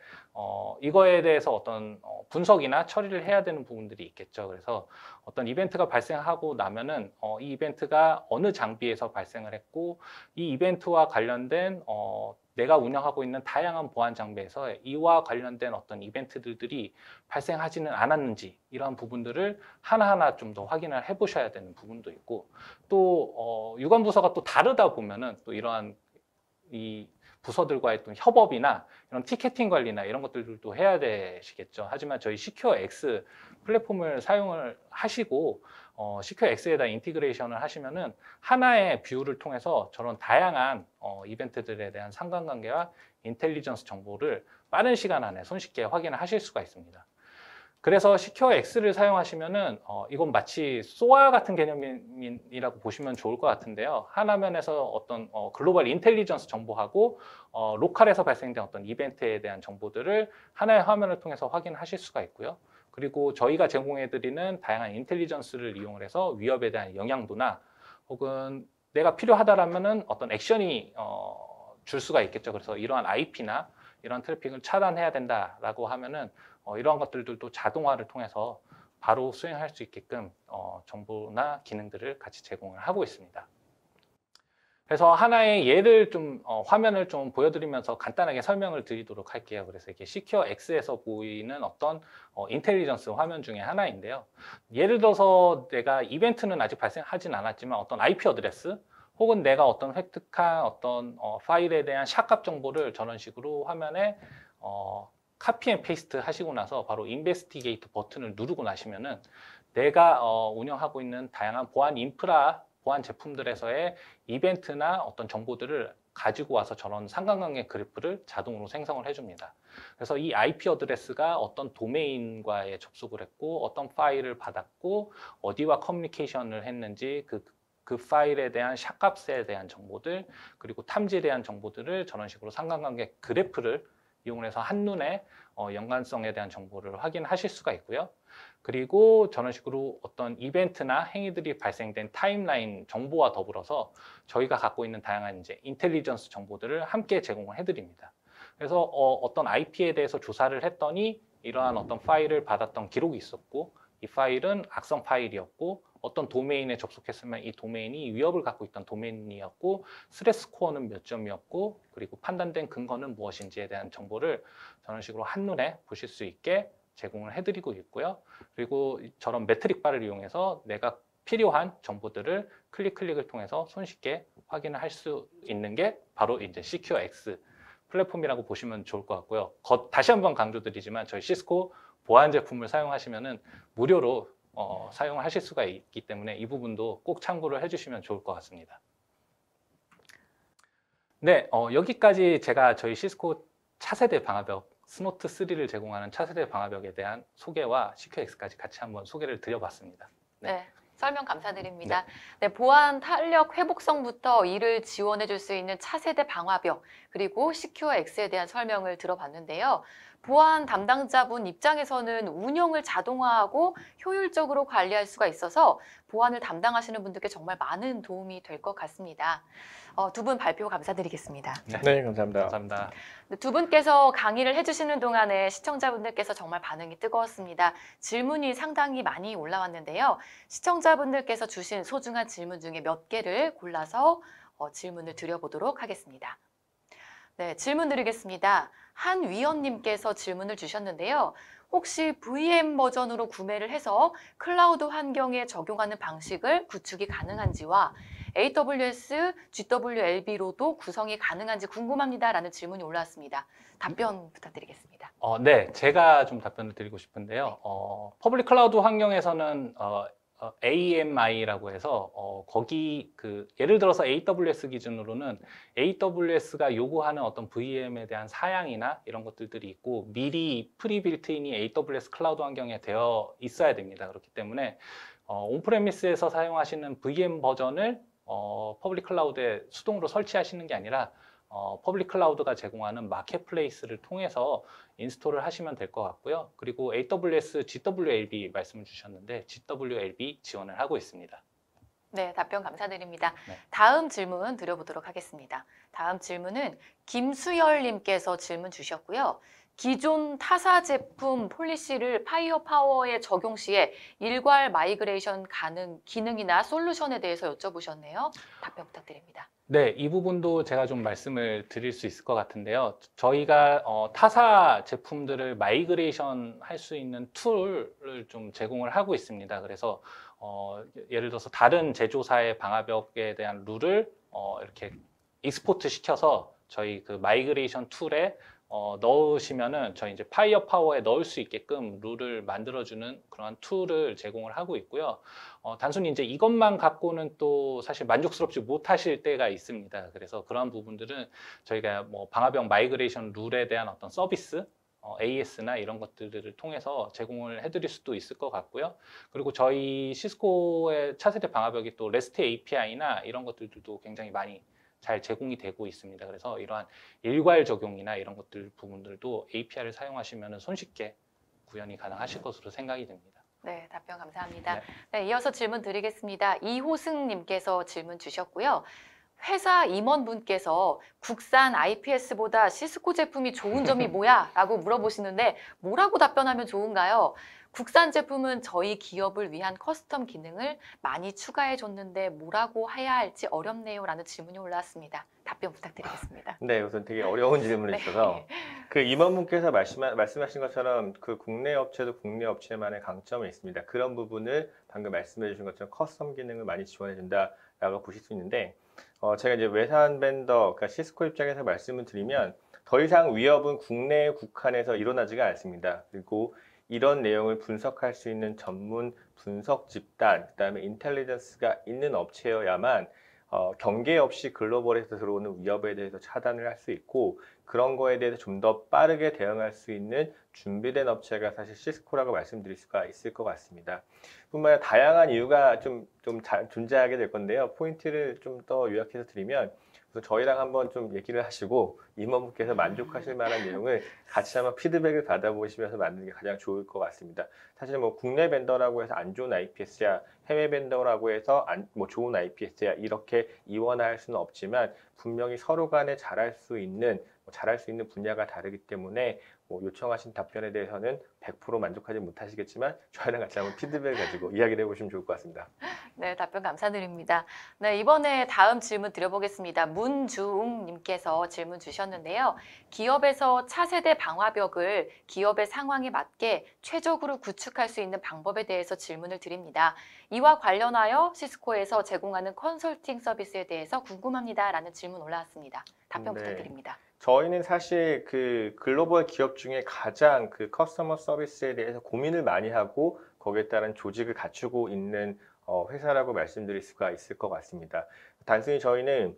이거에 대해서 어떤 분석이나 처리를 해야 되는 부분들이 있겠죠. 그래서 어떤 이벤트가 발생하고 나면은 이 이벤트가 어느 장비에서 발생을 했고 이 이벤트와 관련된 내가 운영하고 있는 다양한 보안 장비에서 이와 관련된 어떤 이벤트들이 발생하지는 않았는지 이러한 부분들을 하나하나 좀 더 확인을 해보셔야 되는 부분도 있고 또 유관 부서가 또 다르다 보면은 또 이러한 이 부서들과의 또 협업이나 이런 티켓팅 관리나 이런 것들도 해야 되시겠죠. 하지만 저희 시큐어 X 플랫폼을 사용을 하시고 시큐어 X에다 인티그레이션을 하시면은 하나의 뷰를 통해서 저런 다양한 이벤트들에 대한 상관관계와 인텔리전스 정보를 빠른 시간 안에 손쉽게 확인을 하실 수가 있습니다. 그래서 시큐어 X를 사용하시면은 이건 마치 소아 같은 개념이라고 보시면 좋을 것 같은데요. 하나면에서 어떤 글로벌 인텔리전스 정보하고 로컬에서 발생된 어떤 이벤트에 대한 정보들을 하나의 화면을 통해서 확인하실 수가 있고요. 그리고 저희가 제공해드리는 다양한 인텔리전스를 이용을 해서 위협에 대한 영향도나 혹은 내가 필요하다라면은 어떤 액션이 줄 수가 있겠죠. 그래서 이러한 IP나 이런 트래픽을 차단해야 된다라고 하면은 이러한 것들도 자동화를 통해서 바로 수행할 수 있게끔 정보나 기능들을 같이 제공을 하고 있습니다. 그래서 하나의 예를 좀 화면을 좀 보여드리면서 간단하게 설명을 드리도록 할게요. 그래서 이게 시큐어 X에서 보이는 어떤 인텔리전스 화면 중에 하나인데요. 예를 들어서 내가 이벤트는 아직 발생하진 않았지만 어떤 IP 어드레스 혹은 내가 어떤 획득한 어떤 파일에 대한 샷값 정보를 저런 식으로 화면에 카피 앤 페이스트 하시고 나서 바로 인베스티게이트 버튼을 누르고 나시면은 내가 운영하고 있는 다양한 보안 인프라, 보안 제품들에서의 이벤트나 어떤 정보들을 가지고 와서 저런 상관관계 그래프를 자동으로 생성을 해줍니다. 그래서 이 IP 어드레스가 어떤 도메인과의 접속을 했고 어떤 파일을 받았고 어디와 커뮤니케이션을 했는지 그 파일에 대한 샷값에 대한 정보들 그리고 탐지에 대한 정보들을 저런 식으로 상관관계 그래프를 이용해서 한눈에 연관성에 대한 정보를 확인하실 수가 있고요. 그리고 저런 식으로 어떤 이벤트나 행위들이 발생된 타임라인 정보와 더불어서 저희가 갖고 있는 다양한 이제 인텔리전스 정보들을 함께 제공을 해드립니다. 그래서 어떤 IP에 대해서 조사를 했더니 이러한 어떤 파일을 받았던 기록이 있었고 이 파일은 악성 파일이었고 어떤 도메인에 접속했으면 이 도메인이 위협을 갖고 있던 도메인이었고 스트레스 스코어는 몇 점이었고 그리고 판단된 근거는 무엇인지에 대한 정보를 저런 식으로 한눈에 보실 수 있게 제공을 해드리고 있고요. 그리고 저런 매트릭 바를 이용해서 내가 필요한 정보들을 클릭을 통해서 손쉽게 확인을 할 수 있는 게 바로 이제 시큐어 X 플랫폼이라고 보시면 좋을 것 같고요. 다시 한번 강조드리지만 저희 시스코 보안 제품을 사용하시면은 무료로 사용하실 수가 있기 때문에 이 부분도 꼭 참고를 해주시면 좋을 것 같습니다. 네, 여기까지 제가 저희 시스코 차세대 방화벽 스노트 3를 제공하는 차세대 방화벽에 대한 소개와 CQX까지 같이 한번 소개를 드려봤습니다. 네. 설명 감사드립니다. 네, 보안 탄력 회복성부터 이를 지원해 줄 수 있는 차세대 방화벽 그리고 시큐어 X에 대한 설명을 들어봤는데요. 보안 담당자분 입장에서는 운영을 자동화하고 효율적으로 관리할 수가 있어서 보안을 담당하시는 분들께 정말 많은 도움이 될 것 같습니다. 두 분 발표 감사드리겠습니다. 네, 감사합니다. 감사합니다. 두 분께서 강의를 해주시는 동안에 시청자분들께서 정말 반응이 뜨거웠습니다. 질문이 상당히 많이 올라왔는데요. 시청자분들께서 주신 소중한 질문 중에 몇 개를 골라서 질문을 드려보도록 하겠습니다. 네, 질문 드리겠습니다. 한 위원님께서 질문을 주셨는데요. 혹시 VM 버전으로 구매를 해서 클라우드 환경에 적용하는 방식을 구축이 가능한지와 AWS, GWLB로도 구성이 가능한지 궁금합니다. 라는 질문이 올라왔습니다. 답변 부탁드리겠습니다. 네, 제가 좀 답변을 드리고 싶은데요. 퍼블릭 클라우드 환경에서는 AMI라고 해서 거기 예를 들어서 AWS 기준으로는 AWS가 요구하는 어떤 VM에 대한 사양이나 이런 것들이 있고 미리 프리빌트인이 AWS 클라우드 환경에 되어 있어야 됩니다. 그렇기 때문에 온프레미스에서 사용하시는 VM 버전을 퍼블릭 클라우드에 수동으로 설치하시는 게 아니라 퍼블릭 클라우드가 제공하는 마켓플레이스를 통해서 인스톨을 하시면 될 것 같고요. 그리고 AWS GWLB 말씀을 주셨는데 GWLB 지원을 하고 있습니다. 네, 답변 감사드립니다. 네. 다음 질문 드려보도록 하겠습니다. 다음 질문은 김수열님께서 질문 주셨고요. 기존 타사 제품 폴리시를 파이어파워에 적용 시에 일괄 마이그레이션 가능 기능이나 솔루션에 대해서 여쭤보셨네요. 답변 부탁드립니다. 네, 이 부분도 제가 좀 말씀을 드릴 수 있을 것 같은데요. 저희가 타사 제품들을 마이그레이션 할 수 있는 툴을 좀 제공을 하고 있습니다. 그래서 예를 들어서 다른 제조사의 방화벽에 대한 룰을 이렇게 익스포트 시켜서 저희 그 마이그레이션 툴에 넣으시면은 저희 이제 파이어파워에 넣을 수 있게끔 룰을 만들어주는 그런 툴을 제공을 하고 있고요. 단순히 이제 이것만 갖고는 또 사실 만족스럽지 못하실 때가 있습니다. 그래서 그런 부분들은 저희가 뭐 방화벽 마이그레이션 룰에 대한 어떤 서비스, AS나 이런 것들을 통해서 제공을 해드릴 수도 있을 것 같고요. 그리고 저희 시스코의 차세대 방화벽이 또 REST API나 이런 것들도 굉장히 많이 잘 제공이 되고 있습니다. 그래서 이러한 일괄 적용이나 이런 것들 부분들도 API를 사용하시면 손쉽게 구현이 가능하실 것으로 생각이 됩니다. 네, 답변 감사합니다. 네. 네, 이어서 질문 드리겠습니다. 이호승님께서 질문 주셨고요. 회사 임원분께서 국산 IPS보다 시스코 제품이 좋은 점이 뭐야? 라고 물어보시는데 뭐라고 답변하면 좋은가요? 국산 제품은 저희 기업을 위한 커스텀 기능을 많이 추가해 줬는데 뭐라고 해야 할지 어렵네요. 라는 질문이 올라왔습니다. 답변 부탁드리겠습니다. 네, 우선 되게 어려운 질문을 네. 주셔서 그 임원분께서 말씀하신 것처럼 그 국내 업체도 국내 업체만의 강점이 있습니다. 그런 부분을 방금 말씀해 주신 것처럼 커스텀 기능을 많이 지원해 준다라고 보실 수 있는데 제가 이제 외산 벤더, 그러니까 시스코 입장에서 말씀을 드리면 더 이상 위협은 국내 국한에서 일어나지가 않습니다. 그리고 이런 내용을 분석할 수 있는 전문 분석 집단, 그다음에 인텔리전스가 있는 업체여야만 경계 없이 글로벌에서 들어오는 위협에 대해서 차단을 할 수 있고 그런 거에 대해서 좀 더 빠르게 대응할 수 있는 준비된 업체가 사실 시스코라고 말씀드릴 수가 있을 것 같습니다. 뿐만 아니라 다양한 이유가 좀 존재하게 될 건데요. 포인트를 좀 더 요약해서 드리면 그래서 저희랑 한번 좀 얘기를 하시고 임원분께서 만족하실 만한 내용을 같이 한번 피드백을 받아보시면서 만드는 게 가장 좋을 것 같습니다. 사실 뭐 국내 벤더라고 해서 안 좋은 IPS야, 해외 벤더라고 해서 뭐 좋은 IPS야 이렇게 이원화할 수는 없지만 분명히 서로 간에 잘할 수 있는 분야가 다르기 때문에 뭐 요청하신 답변에 대해서는 100% 만족하지 못하시겠지만 저희랑 같이 한번 피드백을 가지고 이야기를 해보시면 좋을 것 같습니다. 네, 답변 감사드립니다. 네, 이번에 다음 질문 드려보겠습니다. 문주웅님께서 질문 주셨는데요. 기업에서 차세대 방화벽을 기업의 상황에 맞게 최적으로 구축할 수 있는 방법에 대해서 질문을 드립니다. 이와 관련하여 시스코에서 제공하는 컨설팅 서비스에 대해서 궁금합니다. 라는 질문 올라왔습니다. 답변 네. 부탁드립니다. 저희는 사실 그 글로벌 기업 중에 가장 그 커스터머 서비스에 대해서 고민을 많이 하고 거기에 따른 조직을 갖추고 있는 회사라고 말씀드릴 수가 있을 것 같습니다. 단순히 저희는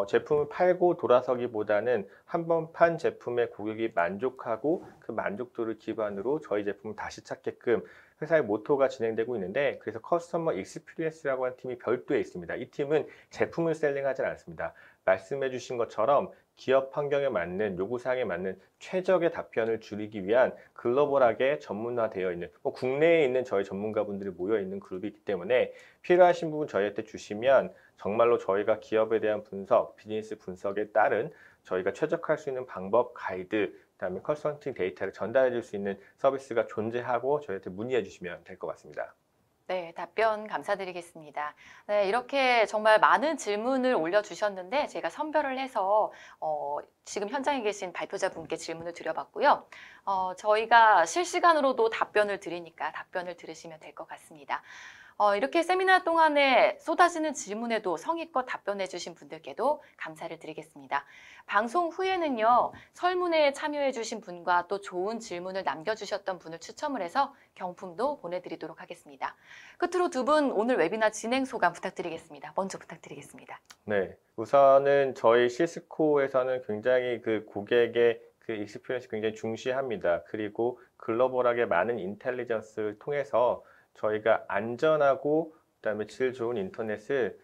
제품을 팔고 돌아서기보다는 한 번 판 제품에 고객이 만족하고 그 만족도를 기반으로 저희 제품을 다시 찾게끔 회사의 모토가 진행되고 있는데 그래서 커스터머 익스피리언스라고 하는 팀이 별도에 있습니다. 이 팀은 제품을 셀링하지 않습니다. 말씀해 주신 것처럼 기업 환경에 맞는 요구사항에 맞는 최적의 답변을 줄이기 위한 글로벌하게 전문화되어 있는 국내에 있는 저희 전문가분들이 모여 있는 그룹이기 때문에 필요하신 부분 저희한테 주시면 정말로 저희가 기업에 대한 분석, 비즈니스 분석에 따른 저희가 최적화할 수 있는 방법, 가이드, 그다음에 컨설팅 데이터를 전달해 줄 수 있는 서비스가 존재하고 저희한테 문의해 주시면 될 것 같습니다. 네, 답변 감사드리겠습니다. 네, 이렇게 정말 많은 질문을 올려주셨는데 제가 선별을 해서 지금 현장에 계신 발표자분께 질문을 드려봤고요. 저희가 실시간으로도 답변을 드리니까 답변을 들으시면 될 것 같습니다. 이렇게 세미나 동안에 쏟아지는 질문에도 성의껏 답변해 주신 분들께도 감사를 드리겠습니다. 방송 후에는요, 설문회에 참여해 주신 분과 또 좋은 질문을 남겨주셨던 분을 추첨을 해서 경품도 보내드리도록 하겠습니다. 끝으로 두 분 오늘 웨비나 진행 소감 부탁드리겠습니다. 먼저 부탁드리겠습니다. 네, 우선은 저희 시스코에서는 굉장히 그 고객의 그 익스피리언스 굉장히 중시합니다. 그리고 글로벌하게 많은 인텔리전스를 통해서 저희가 안전하고 그다음에 질 좋은 인터넷을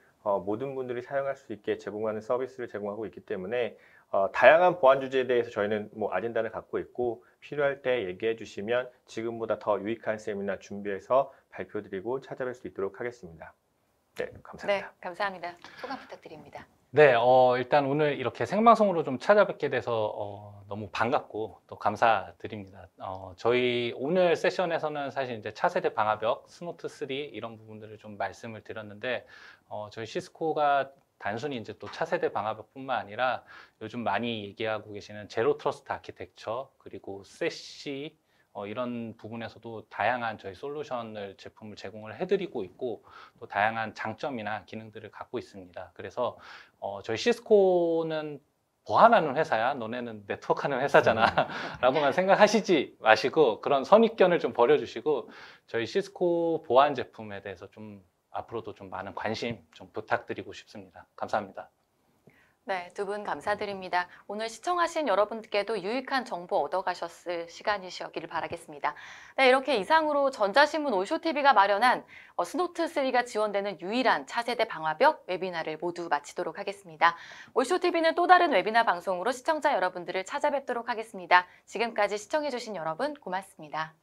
모든 분들이 사용할 수 있게 제공하는 서비스를 제공하고 있기 때문에 다양한 보안 주제에 대해서 저희는 뭐 아젠다를 갖고 있고 필요할 때 얘기해 주시면 지금보다 더 유익한 세미나 준비해서 발표드리고 찾아뵐 수 있도록 하겠습니다. 네, 감사합니다. 네, 감사합니다. 소감 부탁드립니다. 네, 일단 오늘 이렇게 생방송으로 좀 찾아뵙게 돼서 너무 반갑고 또 감사드립니다. 저희 오늘 세션에서는 사실 이제 차세대 방화벽, 스노트 3 이런 부분들을 좀 말씀을 드렸는데 저희 시스코가 단순히 이제 또 차세대 방화벽뿐만 아니라 요즘 많이 얘기하고 계시는 제로 트러스트 아키텍처 그리고 세시 이런 부분에서도 다양한 저희 솔루션을 제품을 제공을 해드리고 있고 또 다양한 장점이나 기능들을 갖고 있습니다. 그래서 저희 시스코는 보안하는 회사야, 너네는 네트워크하는 회사잖아 라고만 생각하시지 마시고 그런 선입견을 좀 버려주시고 저희 시스코 보안 제품에 대해서 좀 앞으로도 좀 많은 관심 좀 부탁드리고 싶습니다. 감사합니다. 네, 두 분 감사드립니다. 오늘 시청하신 여러분께도 유익한 정보 얻어가셨을 시간이시길 바라겠습니다. 네, 이렇게 이상으로 전자신문 올쇼TV가 마련한 스노트3가 지원되는 유일한 차세대 방화벽 웨비나를 모두 마치도록 하겠습니다. 올쇼TV는 또 다른 웨비나 방송으로 시청자 여러분들을 찾아뵙도록 하겠습니다. 지금까지 시청해주신 여러분 고맙습니다.